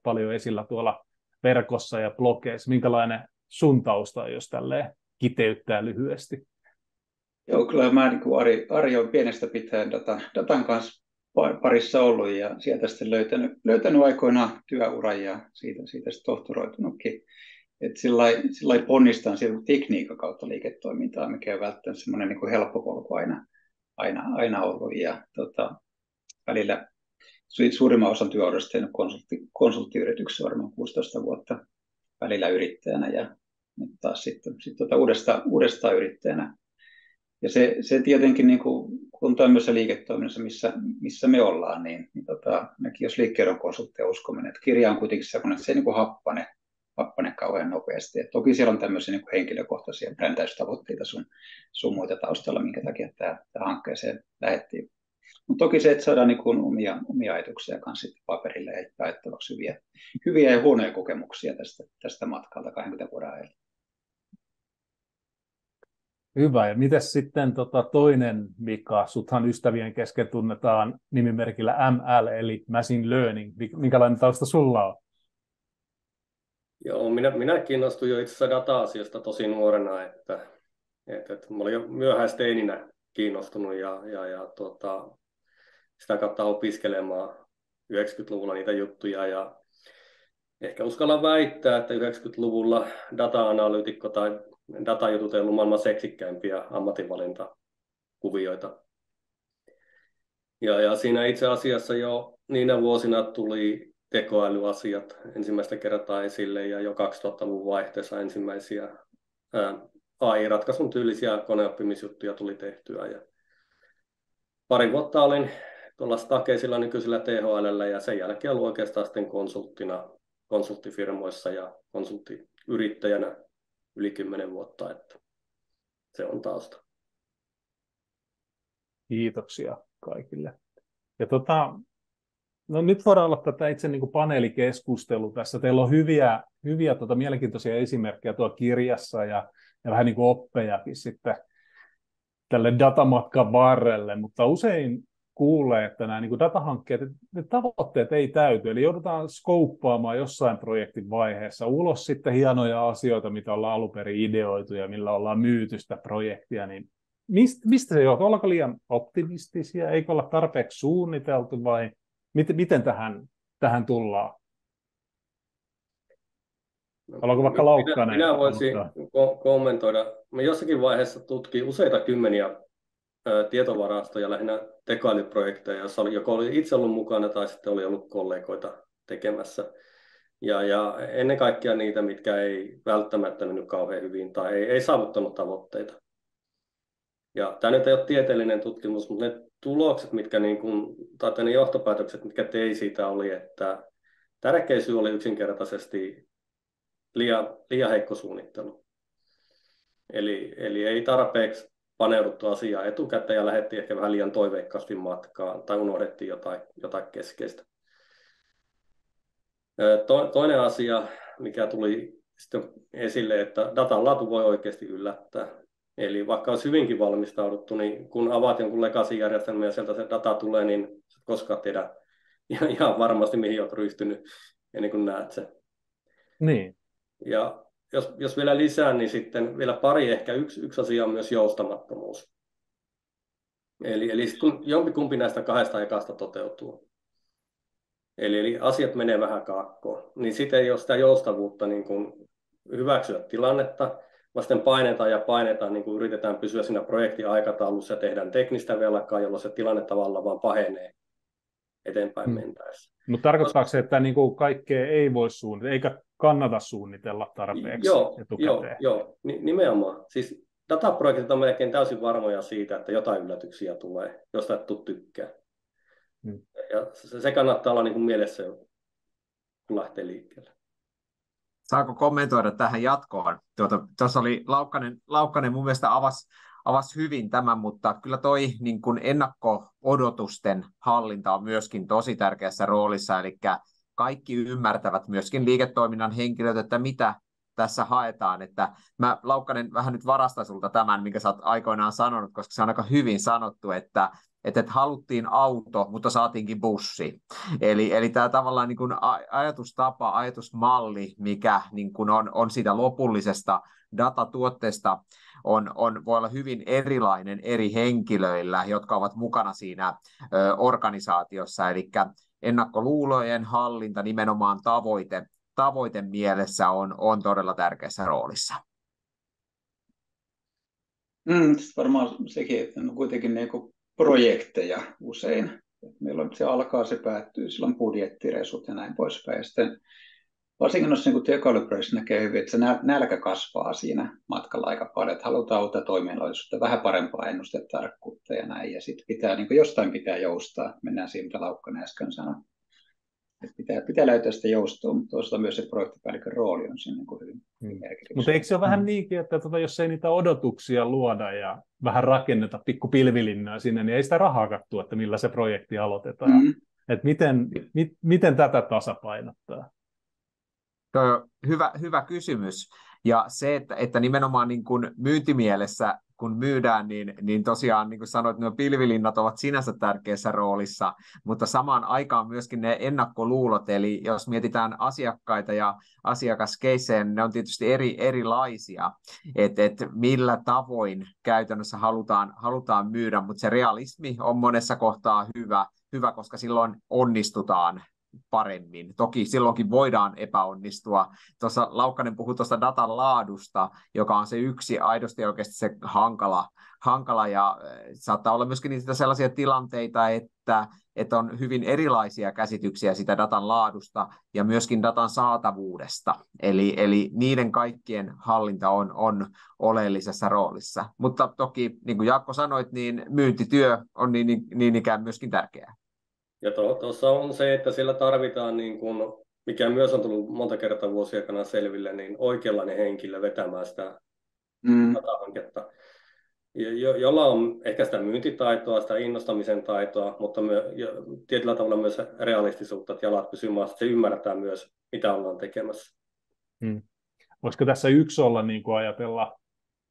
paljon esillä tuolla verkossa ja blogeissa. Minkälainen sun tausta on, jos tälleen kiteyttää lyhyesti? Joo, kyllä mä niin kuin Ari on pienestä pitäen datan kanssa parissa ollut ja sieltä sitten löytänyt aikoinaan työuran ja siitä sitten tohturoitunutkin. Että sillä ponnistaan sieltä tekniikan kautta liiketoimintaa, mikä on välttämättä semmoinen niin kuin helppo polku aina ollut. Ja välillä suurimman osan työurasta tehnyt konsulttiyrityksessä varmaan 16 vuotta, välillä yrittäjänä ja nyt taas sitten uudestaan yrittäjänä. Ja se tietenkin, niin kuin, kun tämmöisessä liiketoiminnassa, missä me ollaan, niin mekin jos liikkeiden konsultteja uskominen, että kirja on kuitenkin sellainen, että se ei niin kuin happane kauhean nopeasti. Et toki siellä on tämmöisiä niin kuin henkilökohtaisia brändäystavoitteita sun muita taustalla, minkä takia tämä hankkeeseen lähdettiin. Mutta toki se, että saadaan niin kuin omia ajatuksia kanssa paperille ja jaettavaksi hyviä ja huonoja kokemuksia tästä matkalta 20 vuoden ajalta. Hyvä. Ja mites sitten toinen Mika? Suthan ystävien kesken tunnetaan nimimerkillä ML, eli Machine Learning. Minkälainen tausta sulla on? Joo, minä kiinnostuin jo itse asiassa data-asioista tosi nuorena, että mä olin jo myöhäisteininä kiinnostunut ja sitä kautta opiskelemaan 90-luvulla niitä juttuja. Ja ehkä uskallan väittää, että 90-luvulla data-analyytikko tai datajutut ei ollut maailman seksikkäimpiä ammatinvalintakuvioita. Ja siinä itse asiassa jo niinä vuosina tuli tekoälyasiat ensimmäistä kertaa esille ja jo 2000-luvun vaihteessa ensimmäisiä AI-ratkaisun tyylisiä koneoppimisjuttuja tuli tehtyä. Ja pari vuotta olin tuolla Stakeisilla nykyisellä THL:llä ja sen jälkeen ollut oikeastaan sitten konsulttifirmoissa ja konsulttiyrittäjänä yli 10 vuotta, että se on tausta. Kiitoksia kaikille. Ja no nyt voidaan olla tätä itse niin kuin paneelikeskustelu tässä. Teillä on hyviä mielenkiintoisia esimerkkejä tuolla kirjassa ja vähän niin kuin oppejakin sitten tälle datamatkan varrelle, mutta usein kuulee, että nämä niin kuin datahankkeet, ne tavoitteet ei täyty, eli joudutaan skouppaamaan jossain projektin vaiheessa ulos sitten hienoja asioita, mitä ollaan alun perin ideoitu ja millä ollaan myyty sitä projektia, niin mistä se johtuu? Ollaanko liian optimistisia? Eikö olla tarpeeksi suunniteltu vai miten tähän tullaan? Haluanko vaikka Laukkanen? Minä voisin kommentoida. Me jossakin vaiheessa tutkin useita kymmeniä tietovarastoja, lähinnä tekoälyprojekteja, joissa joko oli itse ollut mukana tai sitten oli ollut kollegoita tekemässä. Ja ennen kaikkea niitä, mitkä ei välttämättä mennyt kauhean hyvin tai ei saavuttanut tavoitteita. Ja tämä nyt ei ole tieteellinen tutkimus, mutta ne tulokset, tai ne johtopäätökset, mitkä tein siitä, oli, että tärkein syy oli yksinkertaisesti liian heikko suunnittelu. Eli ei tarpeeksi paneuduttu asiaa etukäteen ja lähdettiin ehkä vähän liian toiveikkaasti matkaan tai unohdettiin jotain keskeistä. Toinen asia, mikä tuli sitten esille, että datan laatu voi oikeasti yllättää. Eli vaikka olisi hyvinkin valmistauduttu, niin kun avaat jonkun legacy-järjestelmän ja sieltä se data tulee, niin et koskaan tiedä ihan varmasti, mihin olet ryhtynyt ennen kuin näet sen. Niin. Ja jos vielä lisää, niin sitten vielä ehkä yksi asia on myös joustamattomuus. Eli kun jompikumpi näistä kahdesta ekasta toteutuu, eli asiat menee vähän kaakkoon, niin sitten ei ole sitä joustavuutta niin kuin hyväksyä tilannetta, vasten painetaan, niin kuin yritetään pysyä siinä projektin aikataulussa ja tehdään teknistä velkaa, jolloin se tilanne tavallaan vaan pahenee eteenpäin mentäessä. Mutta tarkoittaako se, että niin kuin kaikkea ei voi suunnitella, eikä kannata suunnitella tarpeeksi etukäteen? Joo, nimenomaan. Siis dataprojektit on melkein täysin varmoja siitä, että jotain yllätyksiä tulee, josta et tule tykkää. Ja se kannattaa olla niin kuin mielessä jo, kun lähtee liikkeelle. Saako kommentoida tähän jatkoon? Tuossa oli Laukkanen mun mielestä avasi hyvin tämän, mutta kyllä toi niin kuin ennakko-odotusten hallinta on myöskin tosi tärkeässä roolissa, eli kaikki ymmärtävät, myöskin liiketoiminnan henkilöt, että mitä tässä haetaan. Että mä, Laukkanen, vähän nyt varastan sulta tämän, minkä sä oot aikoinaan sanonut, koska se on aika hyvin sanottu, että haluttiin auto, mutta saatiinkin bussi. Eli tämä tavallaan niin kuin ajatustapa, ajatusmalli, mikä niin kuin on siitä lopullisesta datatuotteesta, voi olla hyvin erilainen eri henkilöillä, jotka ovat mukana siinä organisaatiossa. Eli ennakkoluulojen hallinta nimenomaan tavoite mielessä on todella tärkeässä roolissa. Varmaan sekin, että on kuitenkin projekteja usein. Meillä on se alkaa, se päättyy, sillä on budjettiresut ja näin poispäin. Ja sitten varsinkin noissa tekoälyprojekteissa näkee hyvin, että se nälkä kasvaa siinä matkalla aika paljon, että halutaan uutta toiminnallisuutta, vähän parempaa ennustetarkkuutta ja näin. Ja sitten jostain pitää joustaa, mennään siihen, mitä Laukkanen äsken sanoi. Pitää löytää sitä joustoa, mutta toisaalta myös se projektipäällikön rooli on siinä hyvin merkityksellinen. Mutta eikö se ole vähän niinkin, että jos ei niitä odotuksia luoda ja vähän rakenneta pikku pilvilinnaa sinne, niin ei sitä rahaa kattua, että millä se projekti aloitetaan. Että miten tätä tasapainottaa? Hyvä kysymys. Ja se, että nimenomaan niin kuin myyntimielessä, kun myydään, niin tosiaan, niin kuin sanoit, nuo pilvilinnat ovat sinänsä tärkeässä roolissa, mutta samaan aikaan myöskin ne ennakkoluulot, eli jos mietitään asiakkaita ja asiakaskeissejä, niin ne on tietysti erilaisia, että millä tavoin käytännössä halutaan myydä, mutta se realismi on monessa kohtaa hyvä, koska silloin onnistutaan paremmin. Toki silloinkin voidaan epäonnistua. Tuossa Laukkanen puhui tuosta datan laadusta, joka on se yksi aidosti oikeasti se hankala ja saattaa olla myöskin niitä sellaisia tilanteita, että on hyvin erilaisia käsityksiä sitä datan laadusta ja myöskin datan saatavuudesta. Eli niiden kaikkien hallinta on oleellisessa roolissa. Mutta toki, niin kuin Jaakko sanoit, niin myyntityö on niin ikään myöskin tärkeää. Ja tuossa on se, että siellä tarvitaan, niin kun, mikä myös on tullut monta kertaa vuosien aikana selville, niin oikeanlainen henkilö vetämään sitä datahanketta, jolla on ehkä sitä myyntitaitoa, sitä innostamisen taitoa, mutta tietyllä tavalla myös realistisuutta, että jalat pysyy maassa, että se ymmärtää myös, mitä ollaan tekemässä. Voisiko tässä yksi olla niin kuin ajatella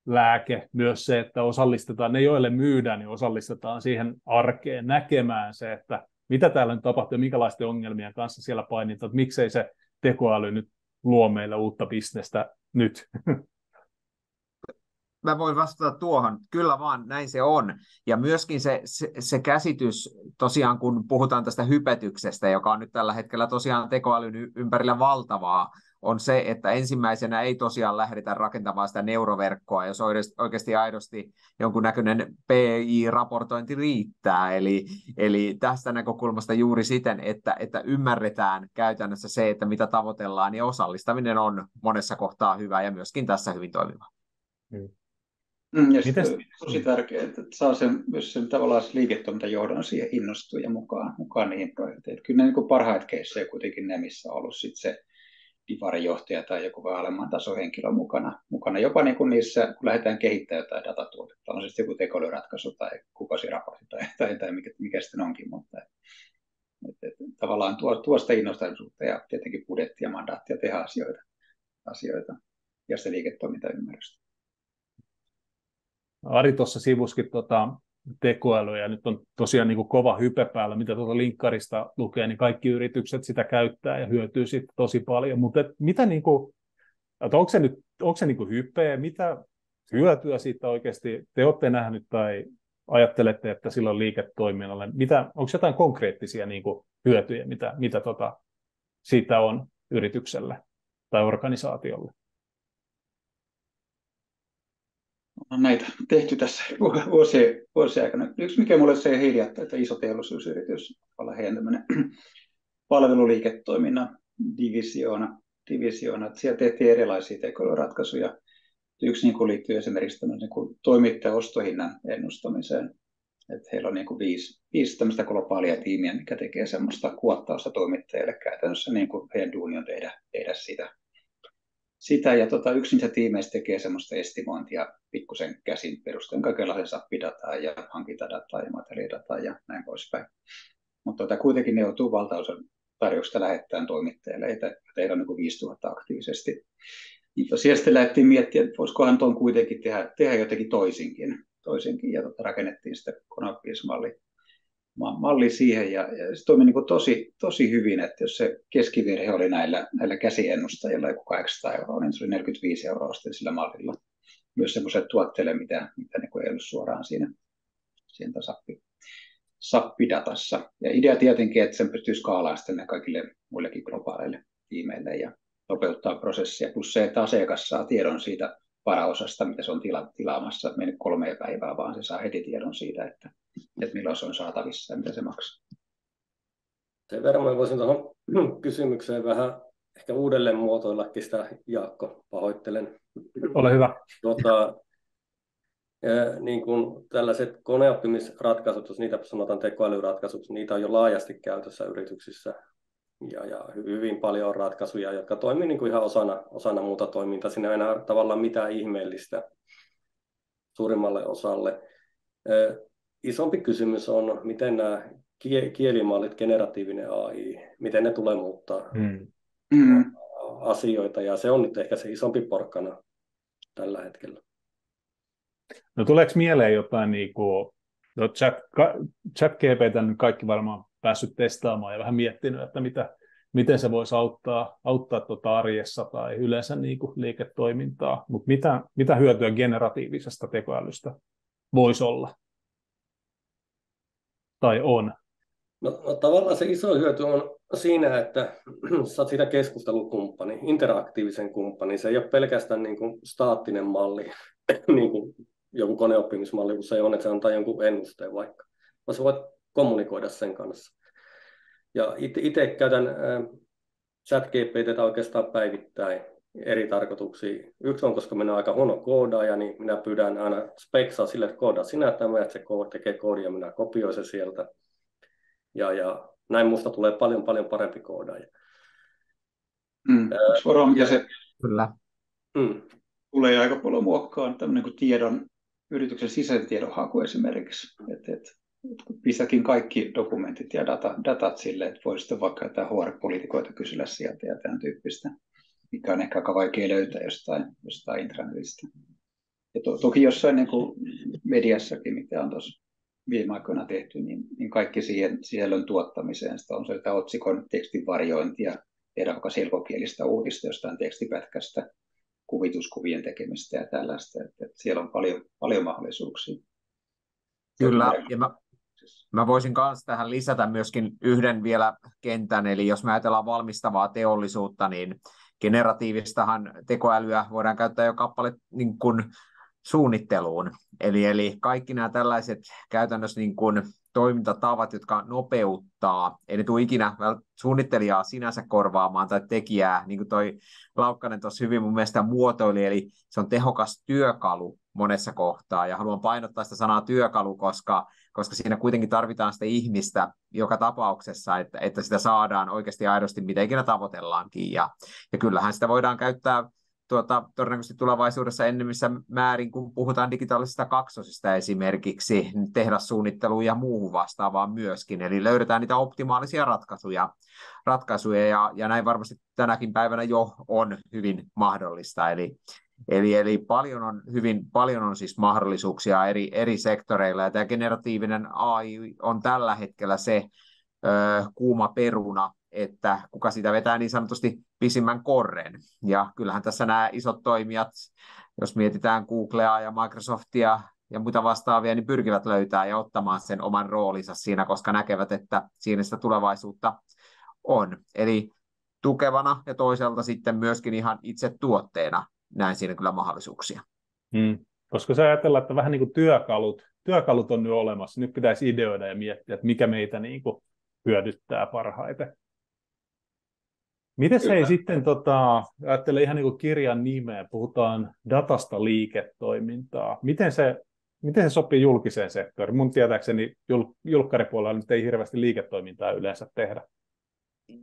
lääke myös se, että osallistetaan, ne joille myydään, niin osallistetaan siihen arkeen näkemään se, että mitä täällä nyt tapahtuu ja minkälaisten ongelmien kanssa siellä painitaan, että miksei se tekoäly nyt luo meille uutta bisnestä nyt. Mä voin vastata tuohon. Kyllä vaan, näin se on. Ja myöskin se käsitys, tosiaan kun puhutaan tästä hypetyksestä, joka on nyt tällä hetkellä tosiaan tekoälyn ympärillä valtavaa, on se, että ensimmäisenä ei tosiaan lähdetä rakentamaan sitä neuroverkkoa, jos oikeasti aidosti jonkunnäköinen PI-raportointi riittää. Eli tästä näkökulmasta juuri siten, että ymmärretään käytännössä se, että mitä tavoitellaan, ja osallistaminen on monessa kohtaa hyvä ja myöskin tässä hyvin toimiva. Ja sitten on tosi tärkeää, että saa myös sen tavallaan liiketoimintajohdon siihen innostua ja mukaan niihin projekteihin. Kyllä ne niin parhaat keissejä kuitenkin ne, missä on ollut sit se divarijohtaja tai joku vähän alemman tasohenkilö mukana. Jopa niin kuin niissä, kun lähdetään kehittämään jotain datatuotetta, on se sitten joku tekoälyratkaisu tai kukausiraportti tai mikä sitten onkin, mutta tavallaan tuosta innostavuutta ja tietenkin budjettia, mandaattia tehdä asioita ja sitä liiketoimintaymmärrystä. Ari tuossa sivuskin tekoälyä, ja nyt on tosiaan niin kuin kova hype päällä, mitä tuota linkkarista lukee, niin kaikki yritykset sitä käyttää ja hyötyy siitä tosi paljon, mutta mitä niin kuin, onko se niin kuin hypeä, mitä hyötyä siitä oikeasti te olette nähnyt tai ajattelette, että sillä on liiketoiminnalle, onko jotain konkreettisia niin kuin hyötyjä, mitä siitä on yritykselle tai organisaatiolle? On näitä tehty tässä vuosien aikana. Yksi, mikä mulle se hiljattain, että iso teollisuusyritys, heidän tämmöinen palveluliiketoiminnan divisioona, että siellä tehtiin erilaisia tekoälyratkaisuja. Yksi niin liittyy esimerkiksi niin toimittajan ostohinnan ennustamiseen. Että heillä on niin viisi tämmöistä globaalia tiimiä, mikä tekee semmoista kuottausta toimittajille käytännössä, niin kuin heidän duuni on tehdä sitä, ja yksi niistä tiimeistä tekee semmoista estimointia pikkusen käsin perustuen kaikenlaisen sappidataa ja hankintadataa ja materiaalidataa ja näin poispäin. Mutta kuitenkin ne joutuu valtaosan tarjouksesta lähettämään toimittajille, että heillä on niin 5000 aktiivisesti. Siellä sitten lähdettiin miettimään, että voisikohan tuon kuitenkin tehdä jotenkin toisinkin ja rakennettiin sitten Konapiis-malli siihen, ja se toimi niin tosi hyvin, että jos se keskivirhe oli näillä käsiennustajilla joku 800 €, niin se oli 45 € sitten sillä mallilla. Myös semmoiselle tuotteelle, mitä niin ei ollut suoraan siinä sappidatassa. Ja idea tietenkin, että sen pystyy skaalaamaan sitten kaikille muillekin globaaleille tiimeille ja nopeuttaa prosessia, plus se, että asiakas saa tiedon siitä varaosasta, mitä se on tilaamassa, mennyt 3 päivää, vaan se saa heti tiedon siitä, että milloin se on saatavissa ja mitä se maksaa. Sen verran mä voisin tuohon kysymykseen vähän ehkä uudelleen muotoillakin sitä, Jaakko, pahoittelen. Ole hyvä. Niin kuin tällaiset koneoppimisratkaisut, jos niitä sanotaan tekoälyratkaisuksi, niitä on jo laajasti käytössä yrityksissä. Ja hyvin paljon on ratkaisuja, jotka toimii niin kuin ihan osana muuta toimintaa. Siinä ei enää tavallaan mitään ihmeellistä suurimmalle osalle. Isompi kysymys on, miten nämä kielimallit, generatiivinen AI, miten ne tulee muuttaa asioita. Ja se on nyt ehkä se isompi porkkana tällä hetkellä. No tuleeko mieleen jotain, niin kuin, ChatGPT nyt kaikki varmaan päässyt testaamaan ja vähän miettinyt, että miten se voisi auttaa arjessa tai yleensä niin kuin liiketoimintaa, mutta mitä hyötyä generatiivisesta tekoälystä voisi olla tai on? No tavallaan se iso hyöty on siinä, että saat siitä keskustelukumppani, interaktiivisen kumppani. Se ei ole pelkästään niin kuin staattinen malli, niin kuin joku koneoppimismalli, kun se on, että se antaa jonkun ennusteen vaikka. Vaan sä voit kommunikoida sen kanssa. Ja itse käytän ChatGPT:tä oikeastaan päivittäin eri tarkoituksiin. Yksi on, koska minä olen aika huono koodaaja, niin minä pyydän aina speksaa sille, että koodaa sinä tämä, että se tekee koodia ja minä kopioin se sieltä. Ja näin musta tulee paljon parempi koodaaja. Kyllä. Tulee aika paljon muokkaan tämmöinen kuin yrityksen sisäisen tiedon haku esimerkiksi. Pistäkin kaikki dokumentit ja datat sille, että voi sitten vaikka jotain HR-poliitikoita kysellä sieltä ja tämän tyyppistä, mikä on ehkä aika vaikea löytää jostain intranetistä. Ja toki jossain niin kuin mediassakin, mitä on tuossa viime aikoina tehty, niin kaikki siihen sisällön tuottamiseen. Sitä on se otsikon tekstin varjointia, tehdä vaikka selkokielistä uutista jostain tekstipätkästä, kuvituskuvien tekemistä ja tällaista. Että siellä on paljon mahdollisuuksia. Kyllä, ja mä voisin myös tähän lisätä myöskin yhden vielä kentän, eli jos me ajatellaan valmistavaa teollisuutta, niin generatiivistahan tekoälyä voidaan käyttää jo kappale niin kuin suunnitteluun. Eli kaikki nämä tällaiset käytännössä niin kuin toimintatavat, jotka nopeuttaa, ei ne tule ikinä suunnittelijaa sinänsä korvaamaan tai tekijää, niin kuin toi Laukkanen tuossa hyvin mun mielestä muotoili, eli se on tehokas työkalu monessa kohtaa, ja haluan painottaa sitä sanaa työkalu, koska siinä kuitenkin tarvitaan sitä ihmistä joka tapauksessa, että sitä saadaan oikeasti aidosti mitä ikinä tavoitellaankin, ja kyllähän sitä voidaan käyttää todennäköisesti tulevaisuudessa enemmissä määrin, kun puhutaan digitaalisista kaksosista esimerkiksi, tehdassuunnitteluun ja muuhun vastaavaan myöskin, eli löydetään niitä optimaalisia ratkaisuja ja näin varmasti tänäkin päivänä jo on hyvin mahdollista, eli paljon on siis mahdollisuuksia eri sektoreilla, ja tämä generatiivinen AI on tällä hetkellä se kuuma peruna, että kuka sitä vetää niin sanotusti pisimmän korren. Ja kyllähän tässä nämä isot toimijat, jos mietitään Googlea ja Microsoftia ja muita vastaavia, niin pyrkivät löytää ja ottamaan sen oman roolinsa siinä, koska näkevät, että siinä sitä tulevaisuutta on. Eli tukevana ja toisaalta sitten myöskin ihan itse tuotteena näen siinä kyllä mahdollisuuksia. Koska se ajatellaan, että vähän niin kuin työkalut on nyt olemassa, nyt pitäisi ideoida ja miettiä, että mikä meitä niin kuin hyödyttää parhaiten. Miten se ei sitten, ajattele ihan niin kuin kirjan nimeä, puhutaan datasta liiketoimintaa. Miten se sopii julkiseen sektoriin? Mun tietääkseni julkkaripuolella nyt ei hirveästi liiketoimintaa yleensä tehdä.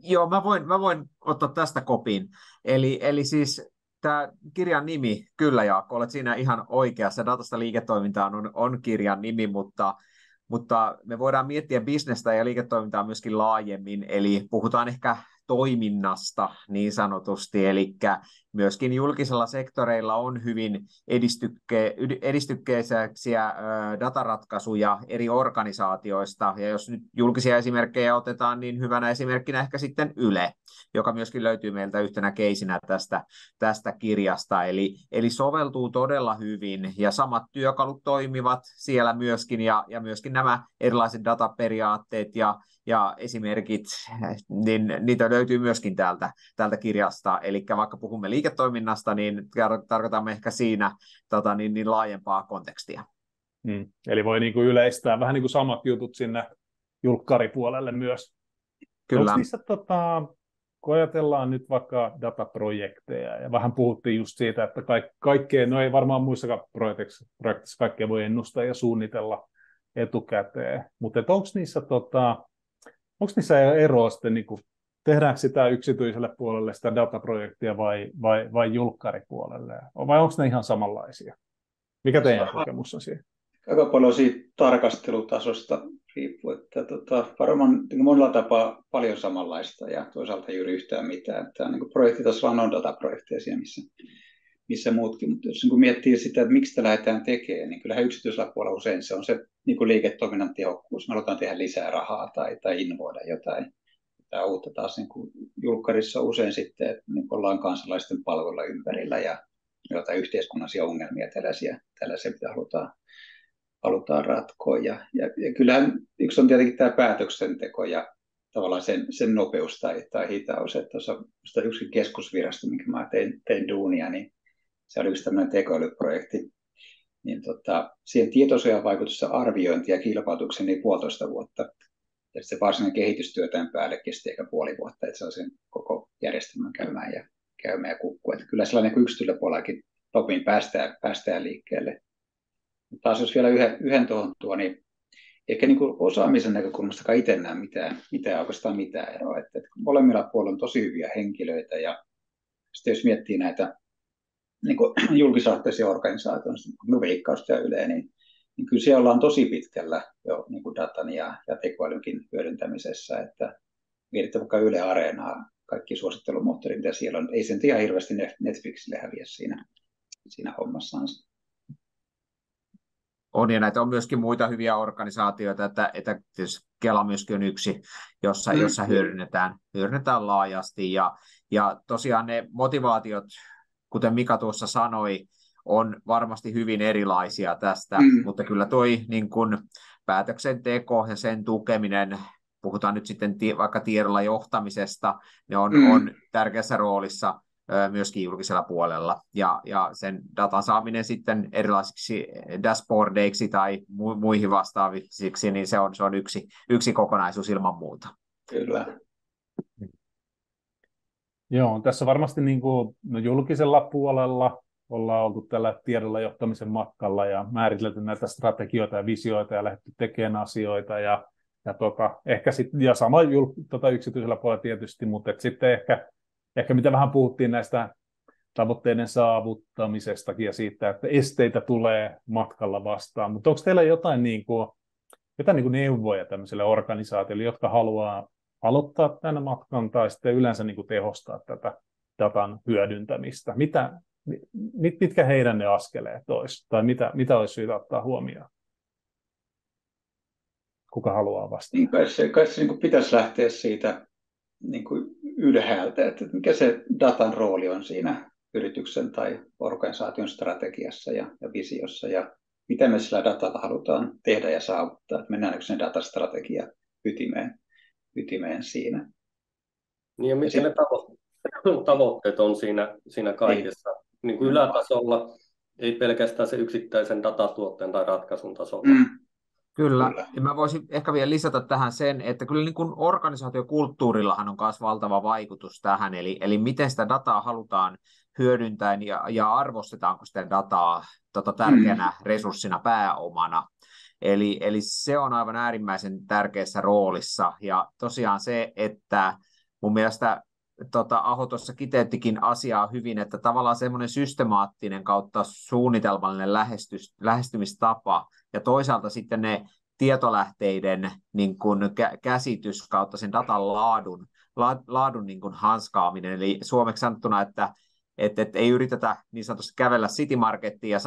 Joo, mä voin ottaa tästä kopin. Eli siis tämä kirjan nimi, kyllä Jaakko, olet siinä ihan oikeassa. Datasta liiketoimintaan on kirjan nimi, mutta me voidaan miettiä bisnestä ja liiketoimintaa myöskin laajemmin, eli puhutaan ehkä toiminnasta niin sanotusti, eli myöskin julkisella sektoreilla on hyvin edistykkeisiä dataratkaisuja eri organisaatioista, ja jos nyt julkisia esimerkkejä otetaan, niin hyvänä esimerkkinä ehkä sitten Yle, joka myöskin löytyy meiltä yhtenä keisinä tästä kirjasta, eli soveltuu todella hyvin, ja samat työkalut toimivat siellä myöskin, ja myöskin nämä erilaiset dataperiaatteet ja esimerkit, niin niitä löytyy myöskin täältä kirjasta. Eli vaikka puhumme liiketoiminnasta, niin tarkoitamme ehkä siinä niin laajempaa kontekstia. Eli voi niin kuin yleistää vähän niin kuin samat jutut sinne julkkaripuolelle myös. Kyllä. Onko niissä, kun ajatellaan nyt vaikka dataprojekteja, ja vähän puhuttiin just siitä, että kaikkea, no ei varmaan muissakaan projektissa kaikkea voi ennustaa ja suunnitella etukäteen, mutta onko niissä eroa sitten, niin kuin, tehdäänkö sitä yksityiselle puolelle sitä dataprojektia vai julkkaripuolelle, vai onko ne ihan samanlaisia? Mikä teidän kokemus on siihen? Aika paljon siitä tarkastelutasosta riippuu, että varmaan niin monella tapaa paljon samanlaista ja toisaalta juuri yhtään mitään. Tämä niin projektitasolla on dataprojekteja siellä, missä muutkin, mutta jos niin miettii sitä, että miksi sitä lähdetään tekemään, niin kyllähän yksityisellä puolella usein se on se niin liiketoiminnan tehokkuus. Me halutaan tehdä lisää rahaa tai innovoida jotain uutta taas niin julkkarissa usein sitten, että niin ollaan kansalaisten palveluilla ympärillä ja jotain yhteiskunnallisia ongelmia, tällaisia mitä halutaan ratkoa. Ja kyllähän yksi on tietenkin tämä päätöksenteko ja tavallaan sen nopeus tai hitaus. Että tuossa yksi keskusvirasto, minkä mä tein duunia, niin se oli yksi tämmöinen tekoälyprojekti. Niin siihen tietosuojavaikutusten arviointi ja kilpailutuksen niin 1,5 vuotta. Ja se varsinainen kehitystyö tämän päälle kesti ehkä 0,5 vuotta, että saa sen koko järjestelmän käymään ja kukkua. Että kyllä sellainen kuin yksityisellä puolellakin nopein päästään liikkeelle. Mutta taas jos vielä yhden tuon, niin ehkä niin kuin osaamisen näkökulmasta itse näe oikeastaan mitään eroa. Että molemmilla puolilla on tosi hyviä henkilöitä ja sitten jos miettii näitä niin julkisrahoitteisia organisaatioita, niin Veikkausta ja Yle, niin kyllä siellä ollaan tosi pitkällä jo niin kuin datan ja tekoälynkin hyödyntämisessä, että mietitään vaikka Yle Areenaa, kaikki suosittelumoottorit, mitä siellä on, ei sen ihan hirveästi Netflixille häviä siinä hommassaan. On, ja näitä on myöskin muita hyviä organisaatioita, että tietysti Kela myöskin on yksi, jossa hyödynnetään laajasti, ja tosiaan ne motivaatiot, kuten Mika tuossa sanoi, on varmasti hyvin erilaisia tästä, mutta kyllä toi niin kun päätöksenteko ja sen tukeminen, puhutaan nyt sitten vaikka tiedolla johtamisesta, ne on tärkeässä roolissa myöskin julkisella puolella, ja sen datan saaminen sitten erilaisiksi dashboardeiksi tai muihin vastaaviksi, niin se on yksi kokonaisuus ilman muuta. Kyllä. Joo, tässä varmasti niin kuin, julkisella puolella ollaan oltu tällä tiedolla johtamisen matkalla ja määritelty näitä strategioita ja visioita ja lähdetty tekemään asioita ehkä ja sama yksityisellä puolella tietysti, mutta sitten ehkä mitä vähän puhuttiin näistä tavoitteiden saavuttamisestakin ja siitä, että esteitä tulee matkalla vastaan, mutta onko teillä jotain neuvoja tämmöiselle organisaatiolle, jotka haluaa aloittaa tämän matkan tai sitten yleensä niin kuin tehostaa tätä datan hyödyntämistä? Mitkä heidän ne askeleet olisi, tai mitä olisi syytä ottaa huomioon? Kuka haluaa vastata? Niin kai se niin kuin pitäisi lähteä siitä niin kuin ylhäältä, että mikä se datan rooli on siinä yrityksen tai organisaation strategiassa ja visiossa, ja mitä me sillä datalla halutaan tehdä ja saavuttaa, että mennäänkö sen datastrategia ytimeen siinä. Niin ja mitkä ne tavoitteet on siinä kaikessa, niin kuin ylätasolla, ei pelkästään se yksittäisen datatuotteen tai ratkaisun tasolla. Kyllä, ja mä voisin ehkä vielä lisätä tähän sen, että kyllä niin kuin organisaatiokulttuurillahan on myös valtava vaikutus tähän, eli miten sitä dataa halutaan hyödyntää ja arvostetaanko sitä dataa tärkeänä resurssina, pääomana. Eli se on aivan äärimmäisen tärkeässä roolissa, ja tosiaan se, että mun mielestä Aho tuossa kiteyttikin asiaa hyvin, että tavallaan semmoinen systemaattinen kautta suunnitelmallinen lähestymistapa ja toisaalta sitten ne tietolähteiden niin kuin käsitys kautta sen datan laadun niin kuin hanskaaminen. Eli suomeksi sanottuna, että ei yritetä niin sanotusti kävellä City Markettiin ja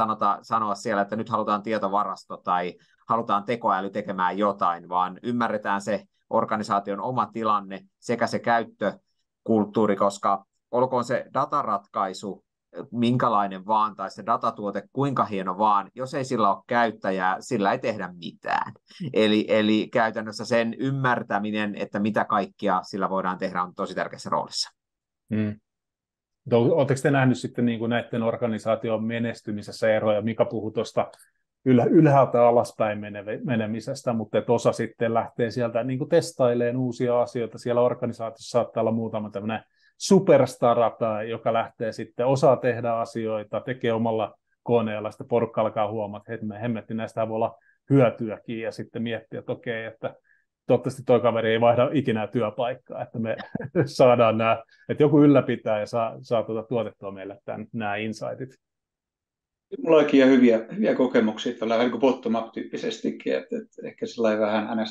sanoa siellä, että nyt halutaan tietovarasto tai halutaan tekoäly tekemään jotain, vaan ymmärretään se organisaation oma tilanne sekä se käyttökulttuuri, koska olkoon se dataratkaisu minkälainen vaan tai se datatuote kuinka hieno vaan, jos ei sillä ole käyttäjää, sillä ei tehdä mitään. Eli käytännössä sen ymmärtäminen, että mitä kaikkia sillä voidaan tehdä, on tosi tärkeässä roolissa. Oletteko te nähnyt sitten niin kuin näiden organisaation menestymisessä eroja? Mika puhui tuosta ylhäältä alaspäin menemisestä, mutta että osa sitten lähtee sieltä niin kuin testailemaan uusia asioita. Siellä organisaatiossa saattaa olla muutama tämmöinen superstarata, joka lähtee sitten, osaa tehdä asioita, tekee omalla koneella, sitten porukka alkaa huomata, että hemmetti, näistä voi olla hyötyäkin, ja sitten miettiä, että okei, että toivottavasti toi kaveri ei vaihda ikinä työpaikkaa, että me saadaan nämä, että joku ylläpitää ja saa tuotettua meille nämä insightit. Mulla olikin hyviä kokemuksia, tällä niin kuin bottom-up-tyyppisestikin, että ehkä sellainen vähän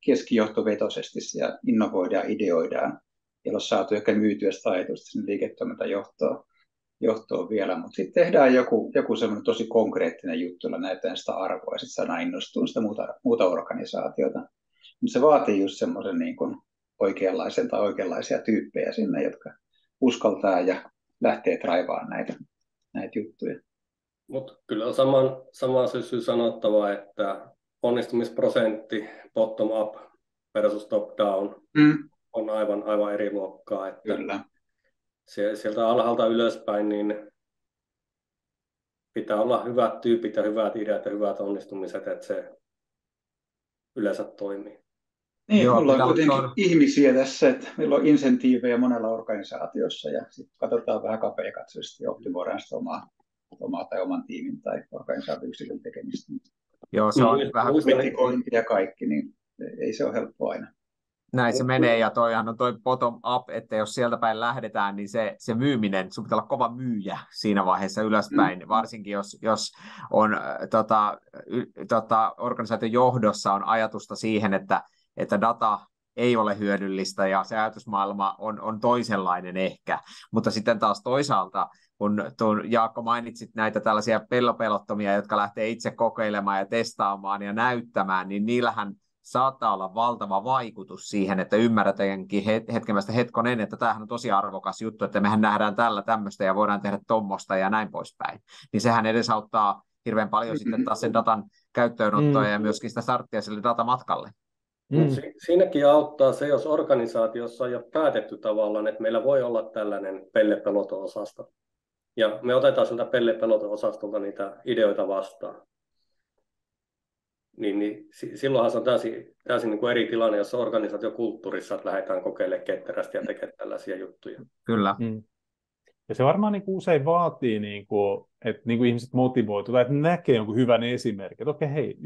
keskijohtovetoisesti ja innovoidaan, ideoidaan, ja on saatu ehkä myytyä sitä ajatusta sinne liiketoimintajohtoon vielä, mutta sitten tehdään joku semmoinen tosi konkreettinen juttu, jolla näytetään sitä arvoa, ja sitten saadaan innostua sitä muuta organisaatiota. Mutta se vaatii just semmoisen niin kuin oikeanlaisen tai oikeanlaisia tyyppejä sinne, jotka uskaltaa ja lähtee draivaan näitä juttuja. Mutta kyllä on sama syy sanottava, että onnistumisprosentti bottom up versus top down on aivan eri luokkaa. Että kyllä. Sieltä alhaalta ylöspäin niin pitää olla hyvät tyypit ja hyvät ideat ja hyvät onnistumiset, että se yleensä toimii. Niin, joo, ollaan kuitenkin ihmisiä tässä, että meillä on insentiivejä monella organisaatiossa ja sitten katsotaan vähän kapeakatsoisesti ja optimoidaan sitä omaa tai oman tiimin tai organisaatioyksikön tekemistä. Joo, se on vähän metikointi ja kaikki, niin ei se ole helppoa aina. Näin se menee, ja toihan on toi bottom up, että jos sieltä päin lähdetään, niin se myyminen, sun pitää olla kova myyjä siinä vaiheessa ylöspäin, varsinkin jos on organisaation johdossa on ajatusta siihen, että data ei ole hyödyllistä ja se ajatusmaailma on toisenlainen ehkä. Mutta sitten taas toisaalta, kun Jaakko mainitsit näitä tällaisia pellopelottomia, jotka lähtee itse kokeilemaan ja testaamaan ja näyttämään, niin niillähän saattaa olla valtava vaikutus siihen, että ymmärretäänkin hetkemästä hetkonen, että tämähän on tosi arvokas juttu, että mehän nähdään tällä tämmöistä ja voidaan tehdä tommosta ja näin poispäin. Niin sehän edesauttaa hirveän paljon sitten taas sen datan käyttöönottoa ja myöskin sitä starttia sille datamatkalle. Siinäkin auttaa se, jos organisaatiossa on jo päätetty tavallaan, että meillä voi olla tällainen pellepeloto-osasto. Ja me otetaan siltä pellepeloto-osastolta niitä ideoita vastaan. Niin silloinhan se on täysin niin kuin eri tilanne, jos organisaatiokulttuurissa että lähdetään kokeilemaan ketterästi ja tekemään tällaisia juttuja. Kyllä. Ja se varmaan niin kuin usein vaatii, että niin kuin ihmiset motivoituvat, että näkee jonkun hyvän esimerkin. Että okei, hei,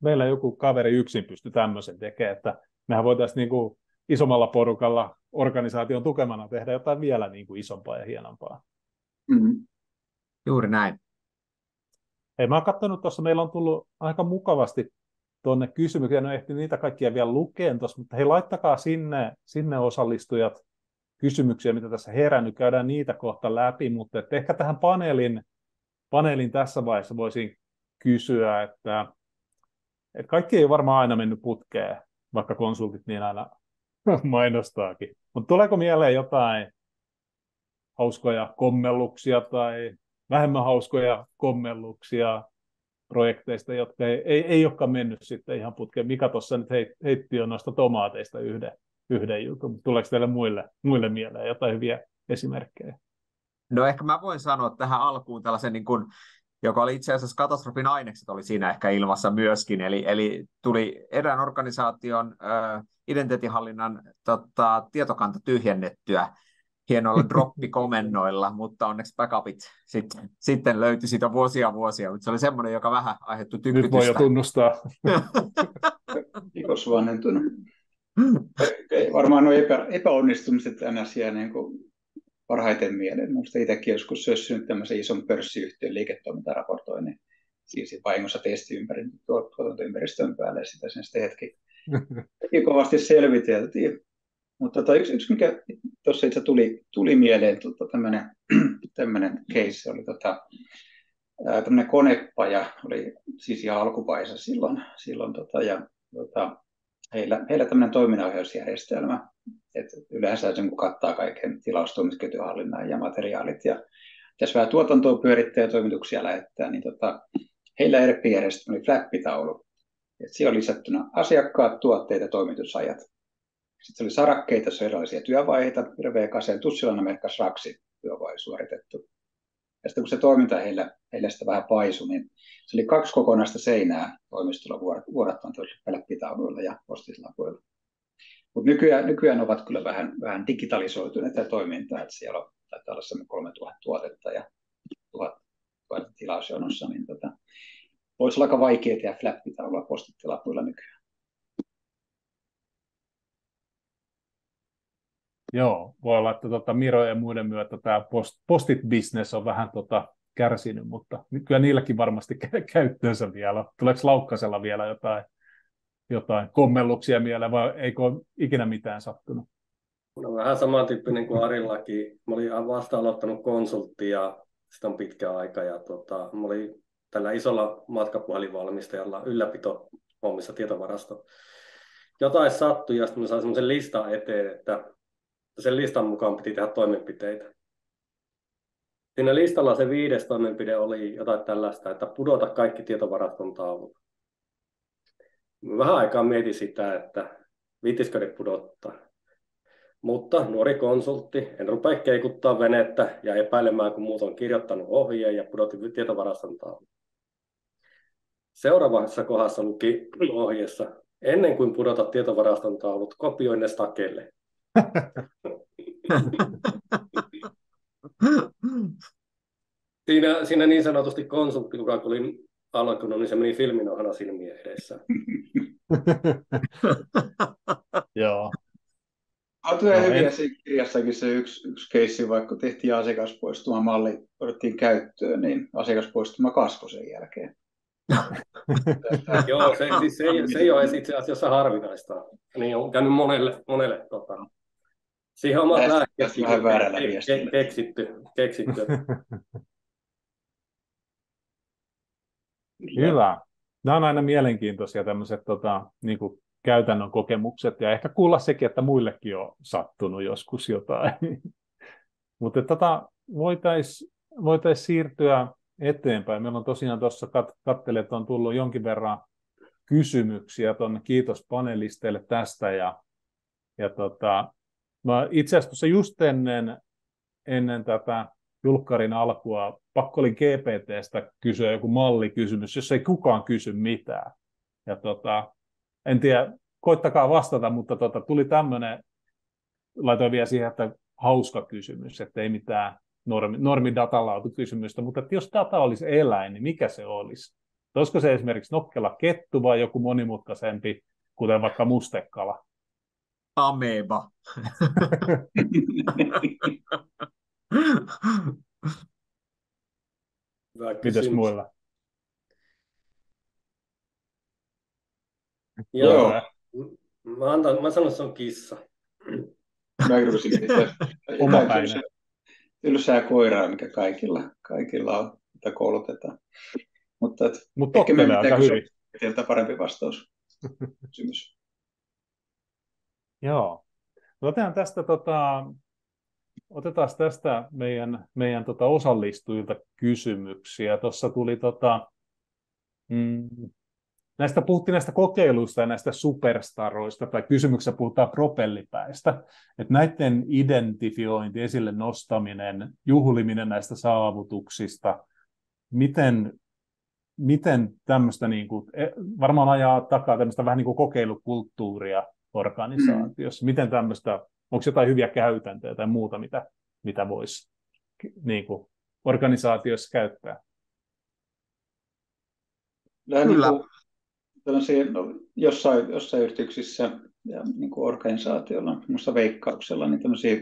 meillä joku kaveri yksin pystyy tämmöisen tekemään, että mehän voitaisiin niin kuin isommalla porukalla organisaation tukemana tehdä jotain vielä niin kuin isompaa ja hienompaa. Juuri näin. Hei, mä oon katsonut tuossa, meillä on tullut aika mukavasti tuonne kysymyksiä, en ole ehtinyt niitä kaikkia vielä lukeen tuossa, mutta hei, laittakaa sinne osallistujat kysymyksiä, mitä tässä herännyt, käydään niitä kohta läpi, mutta että ehkä tähän paneelin tässä vaiheessa voisin kysyä, että kaikki ei varmaan aina mennyt putkeen, vaikka konsultit niin aina mainostaakin, mutta tuleeko mieleen jotain hauskoja kommelluksia tai vähemmän hauskoja kommelluksia projekteista, jotka ei olekaan mennyt sitten ihan putkeen. Mika tuossa nyt heitti jo noista tomaateista yhden jutun. Tuleeko teille muille mieleen jotain hyviä esimerkkejä? No ehkä mä voin sanoa tähän alkuun tällaisen, niin kuin, joka oli itse asiassa katastrofin ainekset oli siinä ehkä ilmassa myöskin. Eli tuli erään organisaation identiteettihallinnan tietokanta tyhjennettyä hienoilla droppikomennoilla, mutta onneksi backupit sitten löytyi siitä vuosia, mutta se oli semmoinen, joka vähän aiheutti tykkytystä. Nyt voi jo tunnustaa. Kiitos vanhentunut. Varmaan nuo epäonnistumiset aina siellä niin kuin parhaiten mieleen. Minusta itsekin joskus sössynyt tämmöisen ison pörssiyhtiön liiketoimintaraportoinnin siis vahingossa tuotantoympäristön päälle ja sitä sen sitten hetki kovasti selviteltiin. Mutta yksi mikä tuossa itse tuli mieleen, tämmöinen case oli tämmöinen konepaja, oli siis ihan alkupaisa silloin heillä tämmöinen toiminnanohjausjärjestelmä, että yleensä sen kun kattaa kaiken tilaustoimisketjuhallinnan ja materiaalit ja tässä vähän tuotantoa pyörittää ja toimituksia lähettää, niin heillä ERP-järjestelmä oli flappitaulu. Siellä oli lisättynä asiakkaat, tuotteet ja toimitusajat. Sitten oli sarakkeita, joissa oli erilaisia työvaiheita, hirveäkaseen Tussilana merkkasi raksi työvaihe suoritettu. Ja sitten kun se toiminta heillä sitä vähän paisui, niin se oli 2 kokonaista seinää toimistolla vuodattaan flappitauluilla ja postislapuilla. Mutta nykyään ovat kyllä vähän digitalisoituneita toimintaa, että siellä on taitaa olla 3000 tuotetta ja 1000 tilausjonossa, niin voisi olla aika vaikea tehdä flappitaulua postittilapuilla nykyään. Joo, voi olla, että Miro ja muiden myötä tämä postit-business on vähän kärsinyt, mutta kyllä niilläkin varmasti käyttöönsä vielä. Tuleeko Laukkasella vielä jotain kommelluksia mieleen, vai eikö ole ikinä mitään sattunut? No vähän samantyyppinen kuin Arillakin. Mä olin vasta aloittanut konsulttia, sitä on pitkä aika, ja mä olin tällä isolla matkapuhelinvalmistajalla ylläpito-hommissa tietovarasto. Jotain sattui, ja sitten mä sain semmoisen listan eteen, että sen listan mukaan piti tehdä toimenpiteitä. Siinä listalla se 5. toimenpide oli jotain tällaista, että pudota kaikki tietovaraston taulut. Vähän aikaa mietin sitä, että viittisikö ne pudottaa. Mutta nuori konsultti, en rupea keikuttaa venettä ja epäilemään, kun muut on kirjoittanut ohjeen ja pudotin tietovaraston taulut. Seuraavassa kohdassa luki ohjeessa, ennen kuin pudotat tietovaraston taulut, kopioi ne stakelle. Siinä niin sanotusti konsultti, joka oli alkanut, niin se meni filminohana silmien edessä. Joo. Tulee hyviä siinä kirjassakin se yksi keissi, vaikka tehtiin asiakaspoistumamalli, otettiin käyttöön, niin asiakaspoistuma kasvoi sen jälkeen. Joo, se ei ole itse asiassa harvinaista. Niin on käynyt monelle siihen on omat lääkkeet vähän väärällä viestillä. keksitty. Hyvä. Nämä on aina mielenkiintoisia tämmöiset niin kuin käytännön kokemukset, ja ehkä kuulla sekin, että muillekin on sattunut joskus jotain. Mutta voitaisiin siirtyä eteenpäin. Meillä on tosiaan tuossa katselin, että on tullut jonkin verran kysymyksiä tuonne. Kiitos panelisteille tästä. Mä itse asiassa tuossa just ennen tätä julkkarin alkua pakko oli GPT:stä kysyä joku mallikysymys, jos ei kukaan kysy mitään. Ja en tiedä, koittakaa vastata, mutta tuli tämmöinen, laitoin vielä siihen, että hauska kysymys, että ei mitään normidatalautukysymystä, mutta että jos data olisi eläin, niin mikä se olisi? Olisiko se esimerkiksi nokkela kettu vai joku monimutkaisempi, kuten vaikka mustekala? Ameba. Mites muilla? Joo. Mä sanon, että se on kissa. Mä rupesin omapäinen. Tylsää koiraa, mikä kaikilla on, mitä koulutetaan. Mutta tottelee aika hyvin. Teiltä parempi vastaus. Kysymys. Joo. Otetaan tästä meidän osallistujilta kysymyksiä. Tuossa tuli puhuttiin näistä kokeiluista ja näistä superstaroista, tai kysymyksessä puhutaan propellipäistä, että näiden identifiointi, esille nostaminen, juhliminen näistä saavutuksista, miten tämmöistä, varmaan ajaa takaa tämmöistä vähän niin kuin kokeilukulttuuria organisaatiossa, miten tämmöistä, onko jotain hyviä käytäntöjä tai muuta, mitä voisi organisaatiossa käyttää? Kyllä. Jossain yrityksissä ja organisaatiolla, minusta Veikkauksella, niin tämmöisiä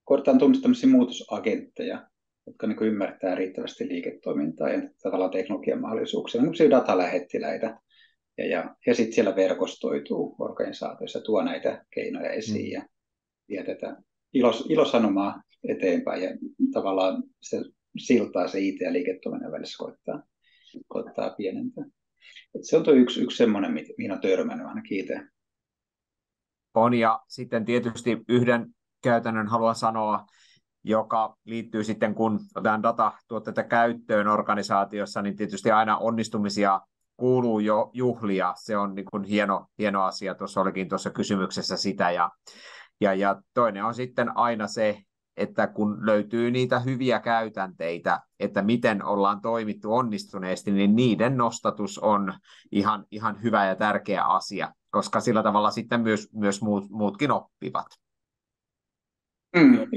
koetetaan tunnistaa tämmöisiä muutosagentteja, jotka ymmärtää riittävästi liiketoimintaa ja tavallaan teknologian mahdollisuuksia, tämmöisiä datalähettiläitä. Ja sitten siellä verkostoituu organisaatioissa, tuo näitä keinoja esiin ja vie tätä ilosanomaa eteenpäin ja tavallaan se siltaa se IT- ja liiketoiminnan välissä koittaa pienentää. Et se on tuo yksi semmoinen, mihin on törmännyt ainakin itse. On, ja sitten tietysti yhden käytännön haluan sanoa, joka liittyy sitten, kun otetaan datatuotteita käyttöön organisaatiossa, niin tietysti aina onnistumisia kuuluu jo juhlia. Se on niin kuin hieno asia. Tuossa olikin tuossa kysymyksessä sitä. Ja toinen on sitten aina se, että kun löytyy niitä hyviä käytänteitä, että miten ollaan toimittu onnistuneesti, niin niiden nostatus on ihan hyvä ja tärkeä asia, koska sillä tavalla sitten myös muutkin oppivat.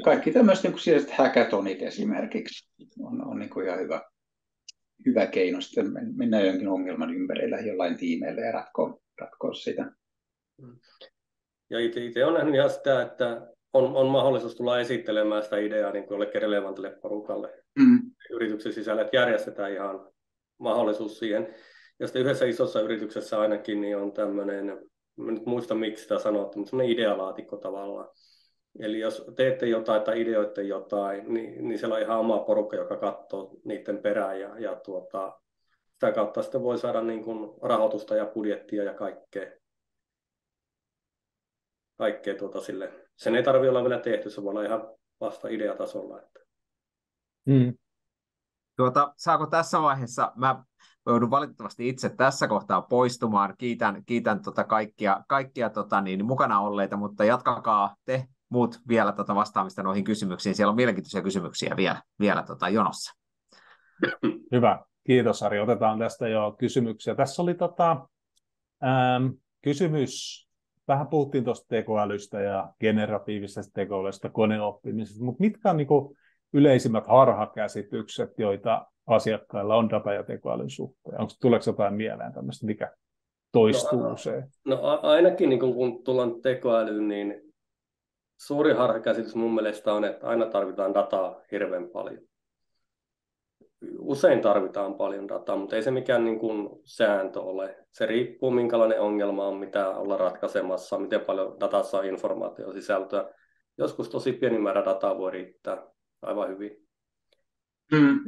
Kaikki tämmöiset hackathonit esimerkiksi on niin kuin ihan hyvä keino sitten mennä jonkin ongelman ympärillä jollain tiimeillä ja ratkoa sitä. Ja itse olen nähnyt ihan sitä, että on mahdollisuus tulla esittelemään sitä ideaa niin kuin jollekin relevantille porukalle yrityksen sisällä, että järjestetään ihan mahdollisuus siihen. Ja sitten yhdessä isossa yrityksessä ainakin niin on tämmöinen, en nyt muista miksi sitä sanoo, mutta semmoinen idealaatikko tavallaan. Eli jos teette jotain tai ideoitte jotain, niin siellä on ihan oma porukka, joka katsoo niiden perään ja sitä kautta sitten voi saada niin kuin rahoitusta ja budjettia ja kaikkea sille. Sen ei tarvitse olla vielä tehty, se voi olla ihan vasta ideatasolla. Saako tässä vaiheessa, mä joudun valitettavasti itse tässä kohtaa poistumaan, kiitän kaikkia mukana olleita, mutta jatkakaa te muut vielä vastaamista noihin kysymyksiin. Siellä on mielenkiintoisia kysymyksiä vielä jonossa. Hyvä, kiitos Ari. Otetaan tästä jo kysymyksiä. Tässä oli kysymys, vähän puhuttiin tuosta tekoälystä ja generatiivisesta tekoälystä, koneoppimisesta, mutta mitkä on yleisimmät harhakäsitykset, joita asiakkailla on data- ja tekoälyn suhteen? Tuleeko jotain mieleen tämmöistä, mikä toistuu usein? No ainakin niin kun tullaan tekoälyyn, niin suuri harhakäsitys mun mielestä on, että aina tarvitaan dataa hirveän paljon. usein tarvitaan paljon dataa, mutta ei se mikään niin kuin sääntö ole. Se riippuu, minkälainen ongelma on, mitä olla ratkaisemassa, miten paljon datassa on informaatiosisältöä. Joskus tosi pieni määrä dataa voi riittää aivan hyvin.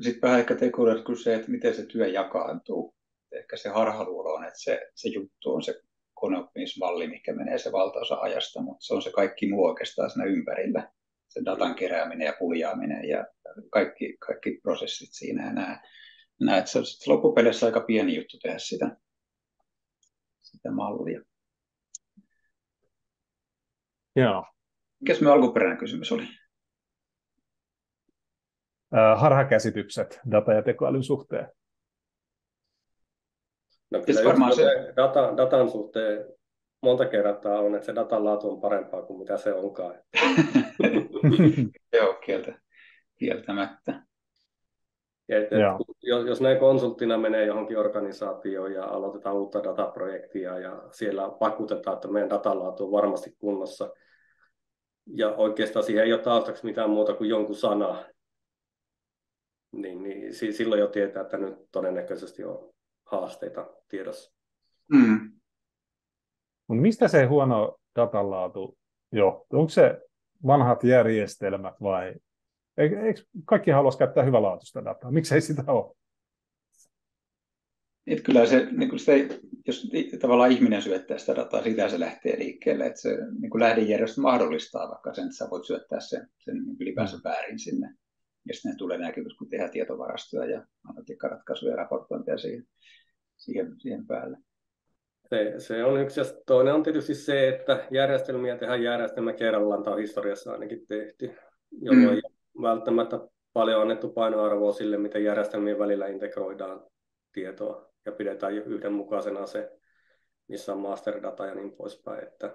Sitten vähän ehkä tekoäly kuin se, että miten se työ jakaantuu. Ehkä se harhaluulo on, että se juttu on se koneoppimismalli, mikä menee se valtaosa ajasta, mutta se on se kaikki muu oikeastaan siinä ympärillä. Se datan kerääminen ja puljaaminen ja kaikki prosessit siinä ja nämä. Se on loppupeleissä aika pieni juttu tehdä sitä mallia. Joo. Mikäs me alkuperäinen kysymys oli? Harhakäsitykset data- ja tekoälyn suhteen. No kyllä varmaan se datan suhteen monta kertaa on, että se datan laatu on parempaa kuin mitä se onkaan. Joo, kieltämättä. Jos näin konsulttina menee johonkin organisaatioon ja aloitetaan uutta dataprojektia ja siellä vakuutetaan, että meidän datalaatu on varmasti kunnossa ja oikeastaan siihen ei ole taustaksi mitään muuta kuin jonkun sana, niin silloin jo tietää, että nyt todennäköisesti on haasteita tiedossa. Mutta mistä se huono datalaatu johtuu? Onko se vanhat järjestelmät vai eikö kaikki haluaisi käyttää hyvälaatuista dataa? Miksi ei sitä ole? Et kyllä se, niin sitä, jos tavallaan ihminen syöttää sitä dataa, siitä se lähtee liikkeelle. Että se niin lähdejärjestelmä mahdollistaa vaikka sen, että sä voit syöttää sen ylipäänsä väärin sinne. Ja sitten tulee näkyvyys, kun tehdään tietovarastoja ja analytiikkaratkaisuja ja raportointia siihen päälle. Se on yksi. Ja toinen on tietysti se, että järjestelmiä tehdään järjestelmä kerrallaan, tai historiassa ainakin tehty, jolloin ei välttämättä paljon annettu painoarvoa sille, miten järjestelmien välillä integroidaan tietoa ja pidetään yhdenmukaisena se, missä on masterdata ja niin poispäin. Että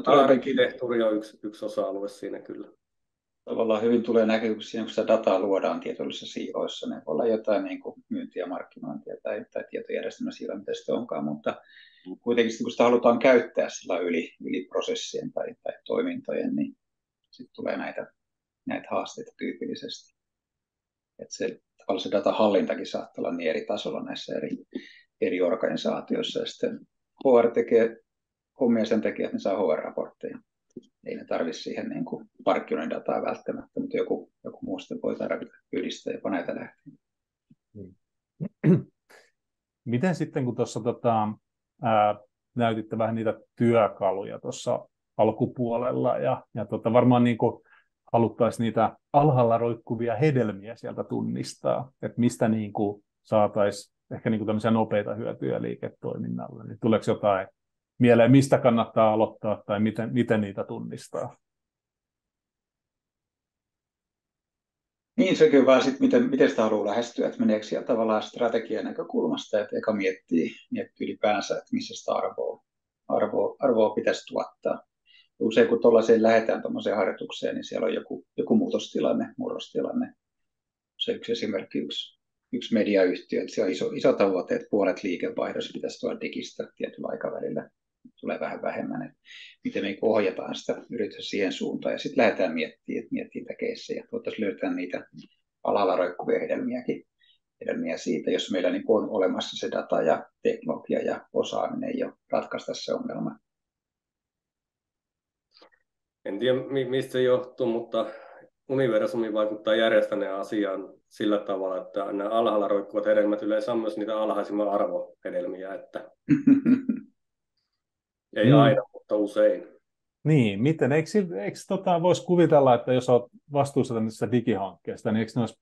arkkitehtuuri on yksi osa-alue siinä kyllä. Tavallaan hyvin tulee näkyvyksi siinä, kun sitä dataa luodaan tietollisissa siiloissa. Ne voi olla jotain niin kuin myyntiä, markkinointia tai tietojärjestelmäsiiloja, mitä sitten onkaan, mutta kuitenkin kun sitä halutaan käyttää sillä yli prosessien tai toimintojen, niin sitten tulee näitä haasteita tyypillisesti. Että se datahallintakin saattaa olla niin eri tasolla näissä eri organisaatioissa. Ja sitten HR tekee hommia sen takia, että ne saa HR-raportteja. Ei ne tarvitse siihen niin kuin markkinoiden dataa välttämättä, mutta joku muu sitten voi tarvita yhdistää jopa näitä lähteitä. Miten sitten, kun tuossa näytitte vähän niitä työkaluja tuossa alkupuolella, ja varmaan niin kuin haluttaisiin niitä alhaalla roikkuvia hedelmiä sieltä tunnistaa, että mistä niin kuin saataisiin ehkä niin kuin tämmöisiä nopeita hyötyjä liiketoiminnalle, niin tuleeko jotain mieleen, mistä kannattaa aloittaa tai miten niitä tunnistaa? Niin, sekin on vaan sitten, miten sitä haluaa lähestyä, että meneekö siellä tavallaan strategian näkökulmasta, että eka miettii ylipäänsä, että missä sitä arvoa pitäisi tuottaa. Usein kun tuollaiseen lähdetään tuollaiseen harjoitukseen, niin siellä on joku muutostilanne, murrostilanne. Se yksi esimerkki, yksi mediayhtiö, että siellä on iso tavoite, että puolet liikevaihdossa pitäisi tuoda digistä tietyllä aikavälillä. Tulee vähän vähemmän, että miten me ohjataan sitä yritystä siihen suuntaan. Ja sitten lähdetään miettimään niitä keissejä. Toivottavasti löydetään niitä alalla roikkuvia hedelmiä siitä, jos meillä niin on olemassa se data ja teknologia ja osaaminen jo ratkaista se ongelma. En tiedä, mistä se johtuu, mutta universumi vaikuttaa järjestäneen asiaan sillä tavalla, että nämä alhaalla roikkuvat hedelmät yleensä on myös niitä alhaisimman arvohedelmiä, että ei aina, mutta usein. Niin, miten? Eikö voisi kuvitella, että jos olet vastuussa tämmöisestä digihankkeesta, niin eikö ne olisi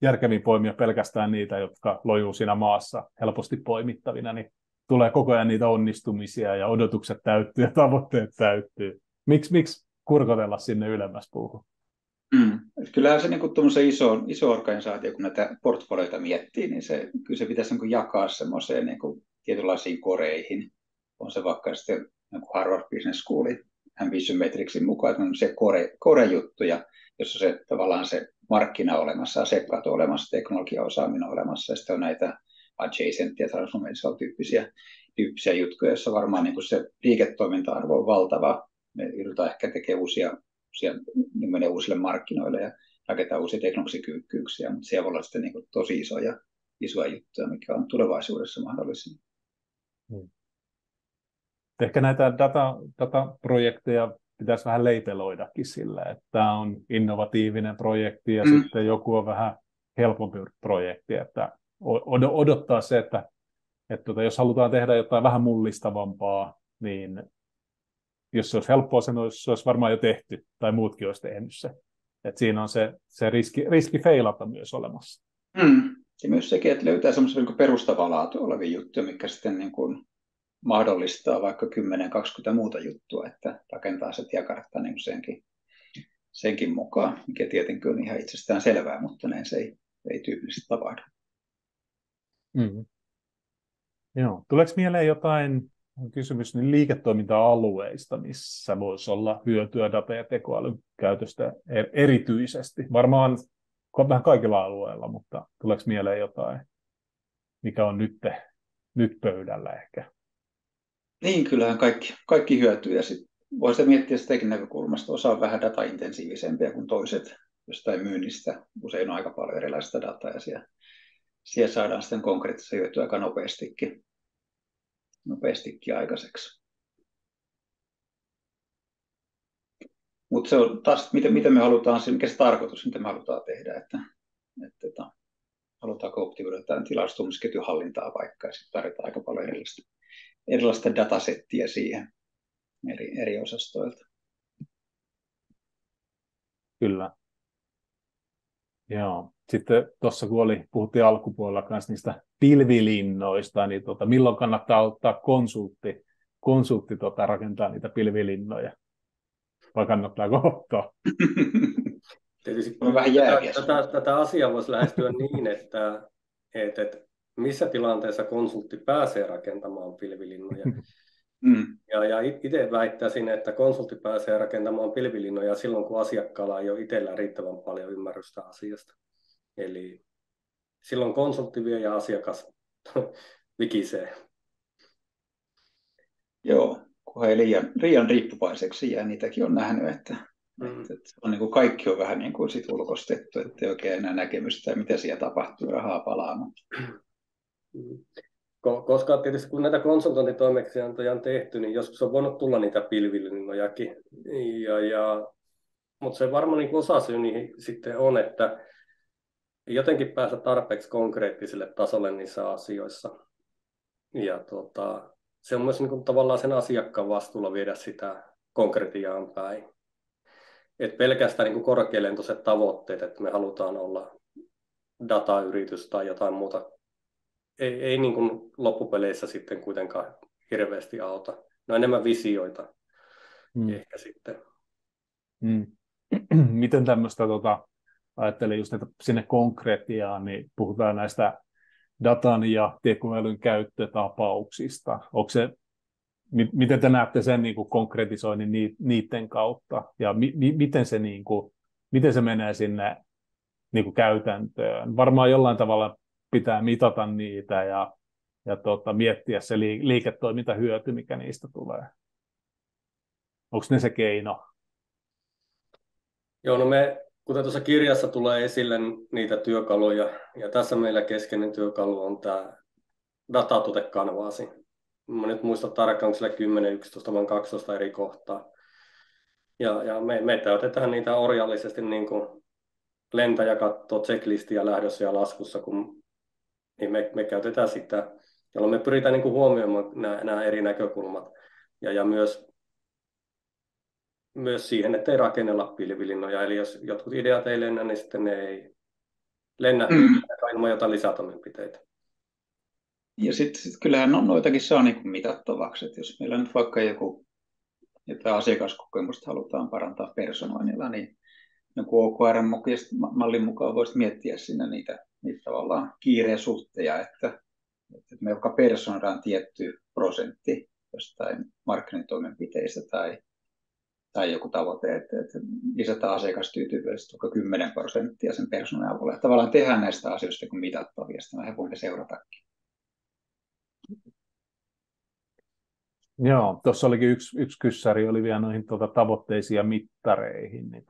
järkevin poimia pelkästään niitä, jotka lojuu siinä maassa helposti poimittavina, niin tulee koko ajan niitä onnistumisia ja odotukset täyttyy ja tavoitteet täyttyy. Miksi kurkotella sinne ylemmäs puuhun? Kyllähän se niin tuommoisen iso organisaatio, kun näitä portfolioita miettii, niin kyllä se pitäisi niin jakaa semmoiseen niin tietynlaisiin koreihin. On se vaikka sitten Harvard Business Schoolin Ambition Matrixin mukaan, että on se core-juttuja, jossa se tavallaan se markkina olemassa, asiakkaat on olemassa, teknologiaosaaminen on olemassa, ja sitten on näitä adjacent- ja transformational-tyyppisiä juttuja, joissa varmaan niin se liiketoiminta-arvo on valtava. Me yritetään ehkä tekemään uusia niin menee uusille markkinoille, ja rakentaa uusia teknologisia kyvykkyyksiä, mutta siellä voi olla sitten niin kuin tosi isoja juttuja, mikä on tulevaisuudessa mahdollisia. Ehkä näitä dataprojekteja pitäisi vähän leipeloidakin sillä, että tämä on innovatiivinen projekti ja sitten joku on vähän helpompi projekti, että odottaa se, että jos halutaan tehdä jotain vähän mullistavampaa, niin jos se olisi helppoa, se olisi varmaan jo tehty, tai muutkin olisi tehnyt se. Että siinä on se riski feilata myös olemassa. Ja myös sekin, että löytää semmoisia niin perustavaa laatua olevia juttuja, mikä sitten niin kuin mahdollistaa vaikka 10-20 muuta juttua, että rakentaa se tiekartta niin senkin mukaan, mikä tietenkin on ihan itsestään selvää, mutta näin se ei tyypillisesti tapahdu. Joo. Tuleeko mieleen jotain kysymys niin liiketoiminta-alueista, missä voisi olla hyötyä data- ja tekoälyn käytöstä erityisesti? Varmaan vähän kaikilla alueilla, mutta tuleeko mieleen jotain, mikä on nyt pöydällä ehkä? Niin, kyllähän kaikki hyötyy. Ja sitten voisi miettiä sitäkin näkökulmasta. Osa on vähän dataintensiivisempiä kuin toiset jostain myynnistä. Usein on aika paljon erilaista dataa ja siellä saadaan sitten konkreettista hyötyä aika nopeastikin aikaiseksi. Mutta se on taas, miten me halutaan, mikä se tarkoitus, mitä me halutaan tehdä, että halutaanko optimoida tämän tilastoimisketjun hallintaa vaikka, ja sitten tarvitaan aika paljon erilaista datasettiä siihen eri osastoilta. Kyllä. Joo. Sitten tuossa kun puhuttiin alkupuolella myös niistä pilvilinnoista, niin milloin kannattaa ottaa konsultti rakentaa niitä pilvilinnoja? Vai kannattaako ottaa? Tietysti on vähän järkeä. Tätä asiaa voisi lähestyä niin, että missä tilanteessa konsultti pääsee rakentamaan pilvilinnoja. Ja itse väittäisin, että konsultti pääsee rakentamaan pilvilinnoja silloin, kun asiakkaalla ei ole itsellään riittävän paljon ymmärrystä asiasta. Eli silloin konsultti vie ja asiakas vikisee. Joo, kun ei liian riippuvaiseksi jää, niitäkin on nähnyt, että on niin kuin kaikki on vähän niin kuin sit ulkostettu, ettei oikein enää näkemystä, mitä siellä tapahtuu, rahaa palaamaan. Koska tietysti kun näitä konsultointitoimeksiantoja on tehty, niin joskus on voinut tulla niitä pilvilinnojakin. Mutta se varmaan niin osasyy niihin sitten on, että jotenkin päästä tarpeeksi konkreettiselle tasolle niissä asioissa. Ja se on myös niin kuin tavallaan sen asiakkaan vastuulla viedä sitä konkretiaan päin. Et pelkästään niin korkealentoiset tavoitteet, että me halutaan olla datayritys tai jotain muuta, ei niin kuin loppupeleissä sitten kuitenkaan hirveästi auta. Ne on enemmän visioita ehkä sitten. Miten tämmöistä ajattelin just näitä sinne konkretiaan, niin puhutaan näistä datan ja tekoälyn käyttötapauksista. Miten te näette sen niin kuin konkretisoinnin niiden kautta ja miten se menee sinne niin kuin käytäntöön? Varmaan jollain tavalla pitää mitata niitä ja miettiä se liiketoimintahyöty, mikä niistä tulee. Onko ne se keino? Joo, no kuten tuossa kirjassa tulee esille niitä työkaluja, ja tässä meillä keskeinen työkalu on tämä datatutekanvaasi. Mä nyt muistan tarkkaan, onko siellä 10, 11 vai 12 eri kohtaa. Ja me täytetään niitä orjallisesti niin kuin lentäjä katsoo checklistia lähdössä ja laskussa, niin me käytetään sitä, jolloin me pyritään niin kuin huomioimaan nämä eri näkökulmat. Ja myös siihen, että ei rakennella pilvilinnoja. Eli jos jotkut ideat ei lennä, niin sitten ne ei lennä ilman jotain lisätoimenpiteitä. Ja sitten kyllähän on noitakin saa niin kuin mitattavaksi. Että jos meillä nyt vaikka jotain asiakaskokemusta halutaan parantaa personoinnilla, niin joku OKR-mallin mukaan voisi miettiä siinä niitä tavallaan kiireen suhteja, että me joka personoidaan tietty prosentti jostain markkinointitoimenpiteistä tai joku tavoite, että lisätään asiakastyytyväisyyttä vaikka 10% sen persoonan avulla. Että tavallaan tehdään näistä asioista kun mitattavia, sitten vähän voimme seuratakin. Joo, tuossa olikin yksi kyssäri, oli vielä noihin tavoitteisiin ja mittareihin, niin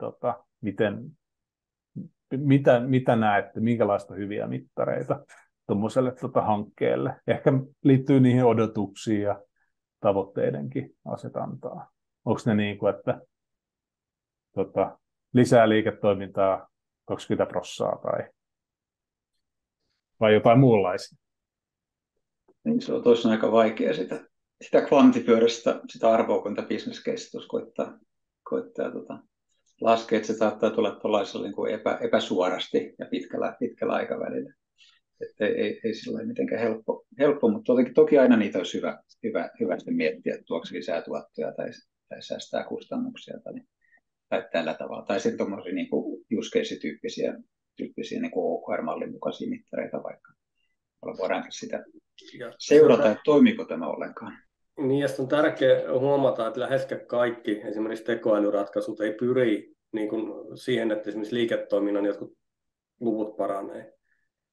mitä näette, minkälaista hyviä mittareita tuommoiselle hankkeelle? Ehkä liittyy niihin odotuksiin ja tavoitteidenkin asetantaan. Onko ne niin kuin, että lisää liiketoimintaa 20% vai jotain muunlaisia? Niin se on tosiaan aika vaikea sitä kvantifioida sitä arvoa, kun tämä business case koittaa laskea, että se saattaa tulla tuollaisella niin kuin epäsuorasti ja pitkällä aikavälillä. Että ei sillä ole mitenkään helppo, mutta toki aina niitä olisi hyvä miettiä, että tuoksi lisää tuottoja tai säästää kustannuksia tai tällä tavalla. Tai sitten tuommoisia niin use case-tyyppisiä niin OKR-mallin mukaisia mittareita vaikka. Voidaanko sitä seurata, että toimiiko tämä ollenkaan? Niin, ja on tärkeää huomata, että läheskään kaikki esimerkiksi tekoälyratkaisut ei pyri niin kuin siihen, että esimerkiksi liiketoiminnan jotkut luvut paranee.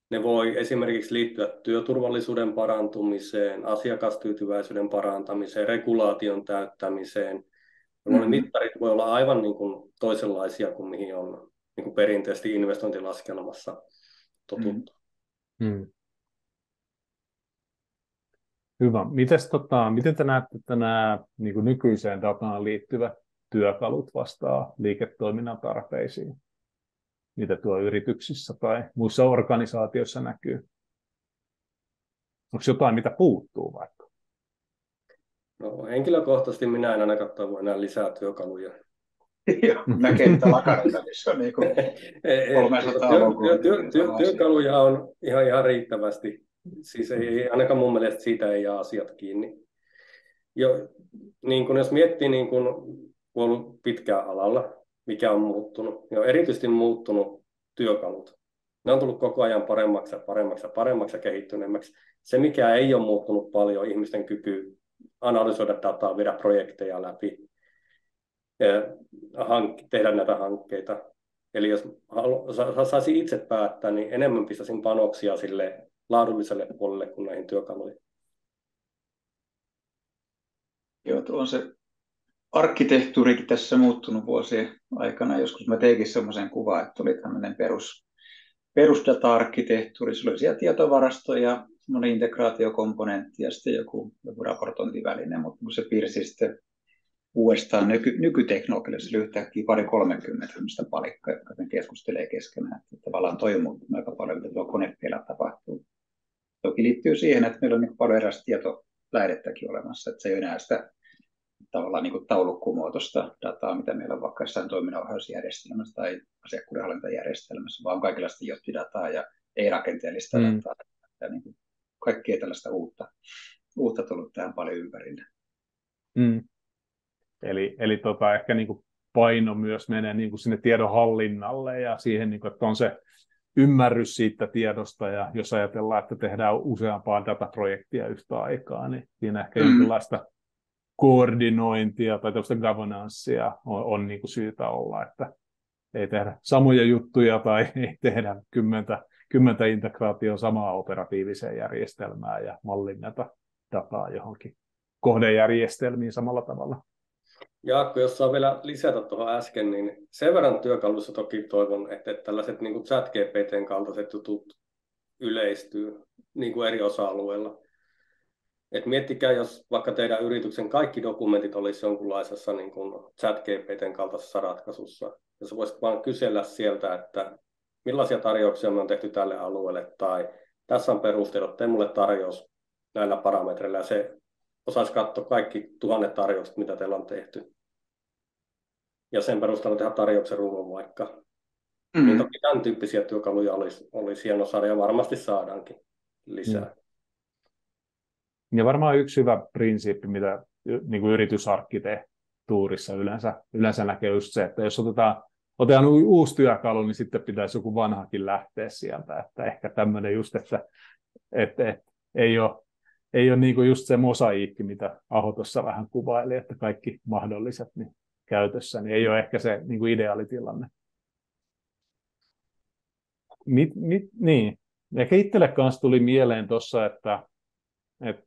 Ne voi esimerkiksi liittyä työturvallisuuden parantumiseen, asiakastyytyväisyyden parantamiseen, regulaation täyttämiseen. Mm-hmm. Mittarit voi olla aivan niin kuin toisenlaisia kuin mihin on niin kuin perinteisesti investointilaskelmassa totuttu. Mm-hmm. Hyvä. Miten te näette, että nämä niin kuin nykyiseen dataan liittyvät työkalut vastaa liiketoiminnan tarpeisiin? Mitä tuo yrityksissä tai muissa organisaatioissa näkyy? Onko jotain, mitä puuttuu vaikka? No, henkilökohtaisesti minä en ainakaan toivo enää lisää työkaluja. Joo, näkee niitä lakareita, missä on niin 300 Työkaluja on ihan riittävästi. Siis ei ainakaan mun mielestä siitä ei jää asiat kiinni. Niin kun jos miettii, niin kun on ollut pitkään alalla, mikä on muuttunut, niin on erityisesti muuttunut työkalut. Ne on tullut koko ajan paremmaksi ja kehittyneemmäksi. Se, mikä ei ole muuttunut paljon, ihmisten kyky analysoida dataa, viedä projekteja läpi, tehdä näitä hankkeita. Eli jos saisi itse päättää, niin enemmän pistäisin panoksia sille laadulliselle puolelle kuin näihin työkaluihin. Joo, tuo on se arkkitehtuurikin tässä muuttunut vuosien aikana. Joskus mä teinkin semmoisen kuvan, että oli tämmöinen perusdata-arkkitehtuuri. Sulla oli siellä tietovarasto ja semmoinen integraatiokomponentti ja sitten joku raportointiväline, mutta kun se piirsi sitten uudestaan nykyteknologialla, se oli yhtäkkiä 20-30 tämmöistä palikkaa, jotka keskustelee keskenään. Että tavallaan toi on muuttunut aika paljon, mitä tuo konepeillä tapahtuu. Toki liittyy siihen, että meillä on niin paljon erästä tietolähdettäkin olemassa, että se ei ole enää sitä tavallaan niin taulukkumuotoista dataa, mitä meillä on vaikka jossain toiminnanohjausjärjestelmässä tai asiakkuudenhallintajärjestelmässä, vaan kaikenlaista jottidataa ja ei-rakenteellista dataa. Ja niin kuin kaikkea tällaista uutta tullut tähän paljon ympärille. Eli ehkä niin kuin paino myös menee niin kuin sinne tiedonhallinnalle ja siihen, niin kuin, että on se ymmärrys siitä tiedosta, ja jos ajatellaan, että tehdään useampaa dataprojektia yhtä aikaa, niin siinä ehkä jonkinlaista koordinointia tai tällaista governancea on niin kuin syytä olla, että ei tehdä samoja juttuja tai ei tehdä kymmentä integraatioa samaa operatiiviseen järjestelmään ja mallinneta dataa johonkin kohdejärjestelmiin samalla tavalla. Jaakko, jos saa vielä lisätä tuohon äsken, niin sen verran työkalussa toki toivon, että tällaiset niin kuin ChatGPT:n kaltaiset jutut yleistyy niin kuin eri osa-alueilla. Et miettikää, jos vaikka teidän yrityksen kaikki dokumentit olisi jonkunlaisessa niin kuin ChatGPT:n kaltaisessa ratkaisussa, ja sä voisit vaan kysellä sieltä, että millaisia tarjouksia me on tehty tälle alueelle, tai tässä on perustelut, tee mulle tarjous näillä parametreilla, ja se osaisi katsoa kaikki 1000 tarjoukset, mitä teillä on tehty. Ja sen perusteella tehdä tarjouksen ruuvun vaikka. Niin toki tämän tyyppisiä työkaluja olisi hieno saada, ja varmasti saadaankin lisää. Ja varmaan yksi hyvä prinsiippi, mitä niin kuin yritysarkkitehtuurissa yleensä näkee just se, että jos otetaan uusi työkalu, niin sitten pitäisi joku vanhakin lähteä sieltä. Että ehkä tämmöinen just, että ei ole niin kuin just se mosaiikki, mitä Aho tuossa vähän kuvaili, että kaikki mahdolliset niin käytössä, niin ei ole ehkä se niin kuin ideaalitilanne. Niin. Ehkä itselle kanssa tuli mieleen tuossa, että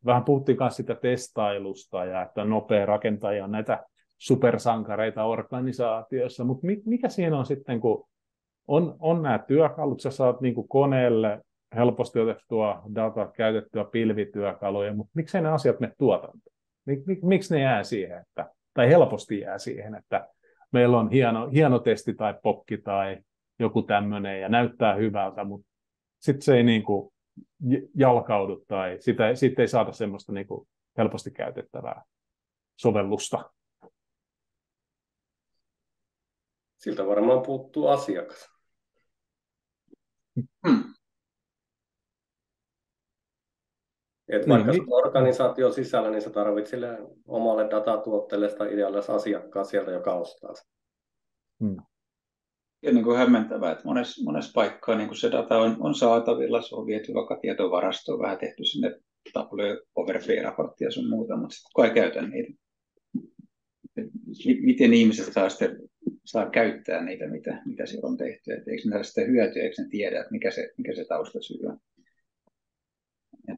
vähän puhuttiin myös sitä testailusta ja että on nopea rakentaa ja näitä supersankareita organisaatioissa, mutta mikä siinä on sitten, kun on nämä työkalut, sä saat niin kuin koneelle helposti otettua dataa, käytettyä pilvityökaluja, mutta miksei ne asiat mene tuotantoon? Miksi ne jää siihen, tai helposti jää siihen, että meillä on hieno testi tai pokki tai joku tämmöinen ja näyttää hyvältä, mutta sitten se ei niin kuin jalkaudu tai siitä ei saada semmoista niin kuin helposti käytettävää sovellusta. Siltä varmaan puuttuu asiakas. Et vaikka niin, organisaation sisällä, niin sä tarvitset sille omalle datatuotteelle sitä ideaalista asiakkaa sieltä, joka ostaa sen. Ja niin kuin hämmentävää, että monessa paikkaa niin kuin se data on saatavilla, se on viety vaikka tietovarastoon, vähän tehty sinne Tableau Overflow-raporttia sun muuta, mutta sitten kukaan ei käytä niitä. Miten ihmiset saa käyttää niitä, mitä siellä on tehty, että eikö ne sitä hyötyä, eikö ne tiedä, että mikä se taustasyy on.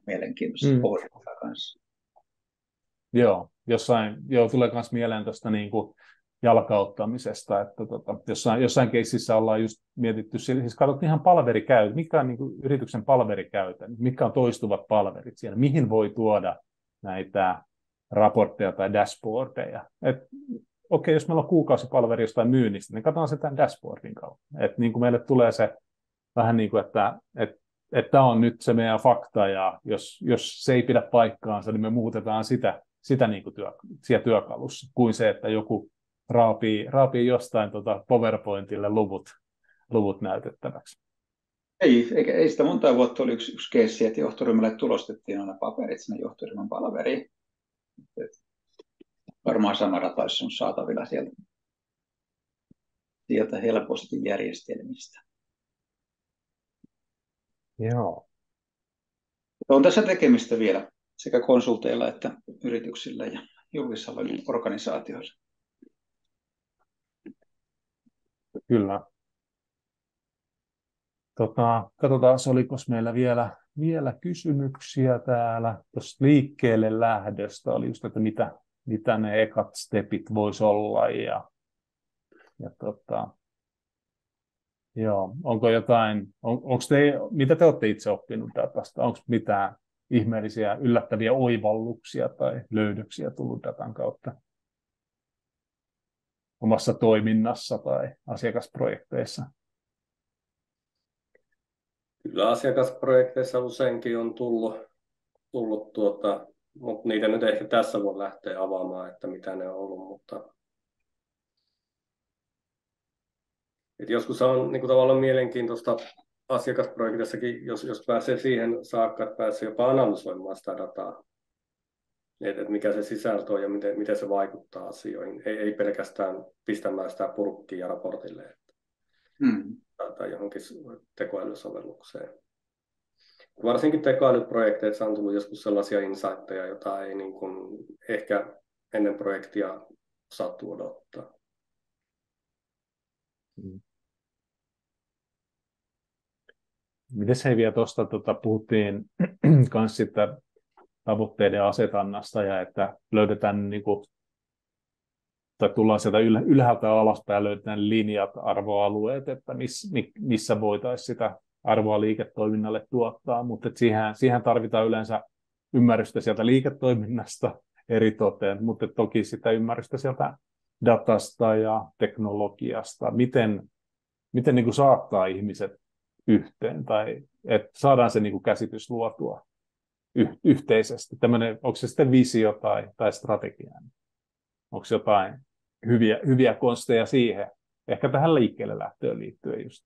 Mielenkiintoista pohdintaa kanssa. Joo, tulee myös mieleen tuosta niin kuin jalkauttamisesta, että jossain keississä ollaan just mietitty, siis katsottiin ihan palverikäytön, mikä on niin kuin yrityksen palverikäytön, mitkä on toistuvat palverit siellä, mihin voi tuoda näitä raportteja tai dashboardeja. Okei, jos meillä on kuukausipalveri jostain myynnistä, niin katsotaan se tämän dashboardin kautta. Että niin kuin meille tulee se vähän niin kuin, että tämä on nyt se meidän fakta, ja jos se ei pidä paikkaansa, niin me muutetaan sitä niin kuin siellä työkalussa, kuin se, että joku raapii jostain PowerPointille luvut näytettäväksi. Ei sitä monta vuotta oli yksi keissi, että johtoryhmälle tulostettiin aina paperit sinne johtoryhmän palveriin. Varmaan sama data on saatavilla sieltä helposti järjestelmistä. Joo. On tässä tekemistä vielä sekä konsulteilla että yrityksillä ja julkisilla organisaatioilla. Kyllä. Katsotaan, oliko meillä vielä kysymyksiä täällä. Tuossa liikkeelle lähdöstä oli just, että mitä ne ekat stepit voisi olla. Joo, onko jotain, mitä te olette itse oppinut datasta? Onko mitään ihmeellisiä, yllättäviä oivalluksia tai löydöksiä tullut datan kautta omassa toiminnassa tai asiakasprojekteissa? Kyllä asiakasprojekteissa useinkin on tullut mutta niitä nyt ehkä tässä voi lähteä avaamaan, että mitä ne on ollut, mutta joskus on niin kuin tavallaan mielenkiintoista asiakasprojektissakin, jos pääsee siihen saakka, että pääsee jopa analysoimaan sitä dataa, että mikä se sisältö on ja miten se vaikuttaa asioihin, ei pelkästään pistämään sitä purkkiin ja raportille tai johonkin tekoälysovellukseen. Varsinkin tekoälyprojekteissa on tullut joskus sellaisia insightteja, joita ei niin kuin ehkä ennen projektia saatu odottaa. Mites vielä tuosta puhuttiin myös sitten tavoitteiden asetannasta ja että löydetään tai tullaan sieltä ylhäältä alaspäin ja löydetään linjat, arvoalueet, että missä voitaisiin sitä arvoa liiketoiminnalle tuottaa, mutta siihen tarvitaan yleensä ymmärrystä sieltä liiketoiminnasta eritoten, mutta toki sitä ymmärrystä sieltä datasta ja teknologiasta, miten niin kuin saattaa ihmiset yhteen, tai että saadaan se niin kuin käsitys luotua yhteisesti. Onko se sitten visio tai strategia? Onko jotain hyviä konsteja siihen? Ehkä tähän liikkeelle lähtöön liittyen just.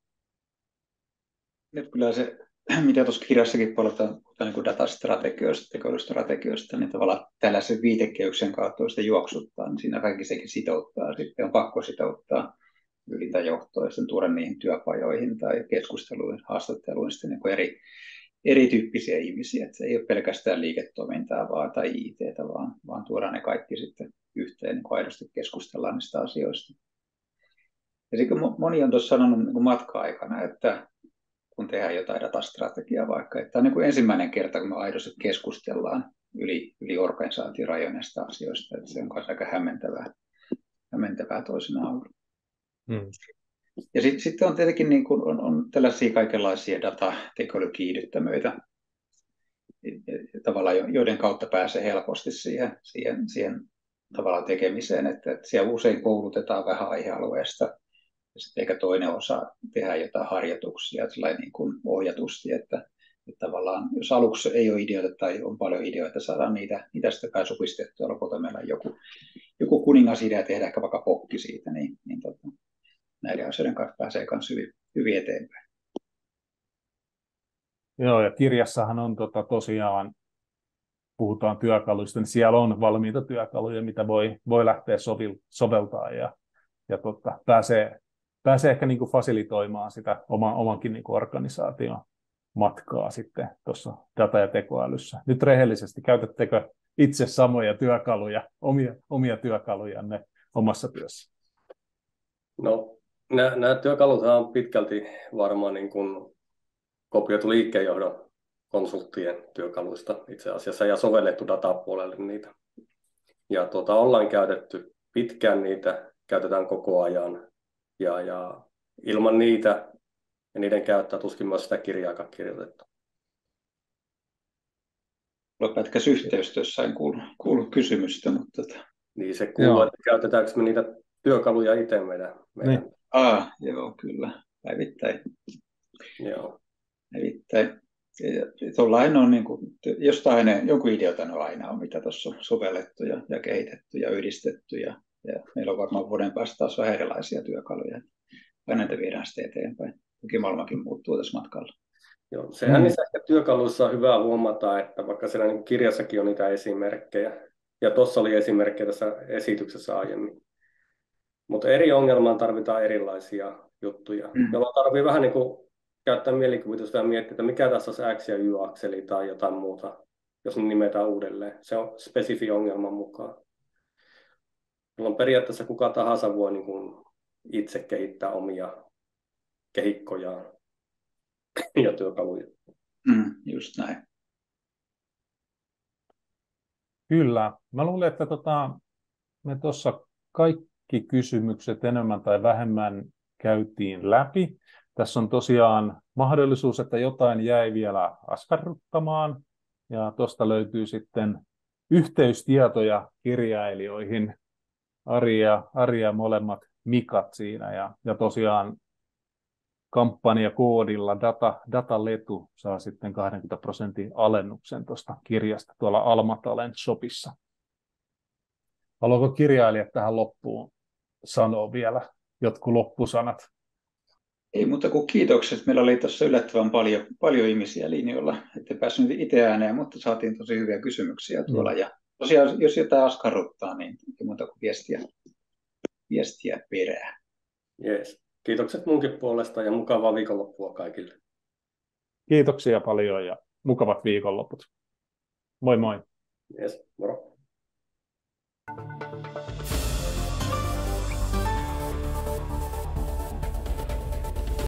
Nyt kyllä se, mitä tuossa kirjassakin puhutaan niin datastrategioista, tekoälystrategioista, niin tavallaan tällaisen viitekehyksen kautta, jos sitä juoksuttaa, niin siinä kaikki sekin sitouttaa. Sitten on pakko sitouttaa ylintä johtoa ja sitten tuoda niihin työpajoihin tai keskusteluihin, haastatteluihin sitten niin erityyppisiä ihmisiä. Että se ei ole pelkästään liiketoimintaa tai IT:tä, vaan tuodaan ne kaikki sitten yhteen, niin aidosti keskustellaan niistä asioista. Ja sitten moni on tuossa sanonut niin matka-aikana, että kun tehdään jotain datastrategiaa vaikka, että on niin kuin ensimmäinen kerta, kun me aidosti keskustellaan yli organisaatiorajojen näistä asioista, että se on myös aika hämmentävää toisinaan ollut. Ja sitten on tietenkin niin kuin, on tällaisia kaikenlaisia datatekoälykiihdyttämöitä, tavallaan, joiden kautta pääsee helposti siihen tavallaan tekemiseen, että siellä usein koulutetaan vähän aihealueesta, ja sitten ehkä toinen osa tehdään jotain harjoituksia niin kuin ohjatusti, että tavallaan jos aluksi ei ole ideoita tai on paljon ideoita, saadaan niitä sitten kai supistettua, lopulta meillä on joku kuningasidea tehdä ehkä vaikka pokki siitä, niin näiden asioiden kanssa pääsee myös hyvin eteenpäin. Joo, ja kirjassahan on tosiaan, puhutaan työkaluista, niin siellä on valmiita työkaluja, mitä voi lähteä soveltamaan ja pääsee ehkä niin kuin fasilitoimaan sitä omankin niin kuin organisaation matkaa sitten tuossa data- ja tekoälyssä. Nyt rehellisesti, käytättekö itse samoja työkaluja, omia työkalujanne omassa työssä? No, nämä työkalut on pitkälti varmaan niin kuin kopioitu liikkeenjohdon konsulttien työkaluista itse asiassa ja sovellettu datapuolelle niitä. Ja ollaan käytetty pitkään niitä, käytetään koko ajan ja ilman niitä ja niiden käyttöä tuskin myös sitä kirjaakaan kirjoitettu. Pätkäs yhteistyössä en kuulu kysymystä, mutta Niin se kuuluu, että käytetäänkö me niitä työkaluja itse meidän. Niin. Joo, kyllä. Päivittäin. Joo. Päivittäin. Tuollainen on niin kuin, jostain jonkun ideota aina on, mitä tuossa on sovellettu ja kehitetty ja yhdistetty. Ja meillä on varmaan vuoden päästä taas vähän erilaisia työkaluja. Ja näitä viedään sitten eteenpäin. Toki maailmakin muuttuu tässä matkalla. Joo, sehän niissä ehkä työkaluissa on hyvä huomata, että vaikka siellä niin kirjassakin on niitä esimerkkejä, ja tuossa oli esimerkkejä tässä esityksessä aiemmin. Mutta eri ongelmaan tarvitaan erilaisia juttuja, jolloin tarvitsee vähän niin kuin käyttää mielikuvitusta ja miettiä, että mikä tässä on X- ja Y-akseli tai jotain muuta, jos ne nimetään uudelleen. Se on spesifi ongelman mukaan. Jolloin periaatteessa kuka tahansa voi niin kuin itse kehittää omia kehikkojaan ja työkaluja. Just näin. Kyllä. Mä luulen, että me tuossa kaikki kysymykset enemmän tai vähemmän käytiin läpi. Tässä on tosiaan mahdollisuus, että jotain jäi vielä askarruttamaan, ja tuosta löytyy sitten yhteystietoja kirjailijoihin, Ari ja molemmat Mikat siinä, ja tosiaan kampanjakoodilla Dataletu saa sitten 20% alennuksen tuosta kirjasta tuolla Alma Talent Shopissa. Haluatko kirjailijat tähän loppuun sanoa vielä jotkut loppusanat? Ei muuta kuin kiitokset. Meillä oli tuossa yllättävän paljon ihmisiä linjoilla. Ette päässyt itse ääneen, mutta saatiin tosi hyviä kysymyksiä tuolla. Ja tosiaan, jos jotain askarruttaa, niin ei muuta kuin viestiä perään. Yes. Kiitokset munkin puolesta ja mukavaa viikonloppua kaikille. Kiitoksia paljon ja mukavat viikonloput. Moi moi. Yes, moro.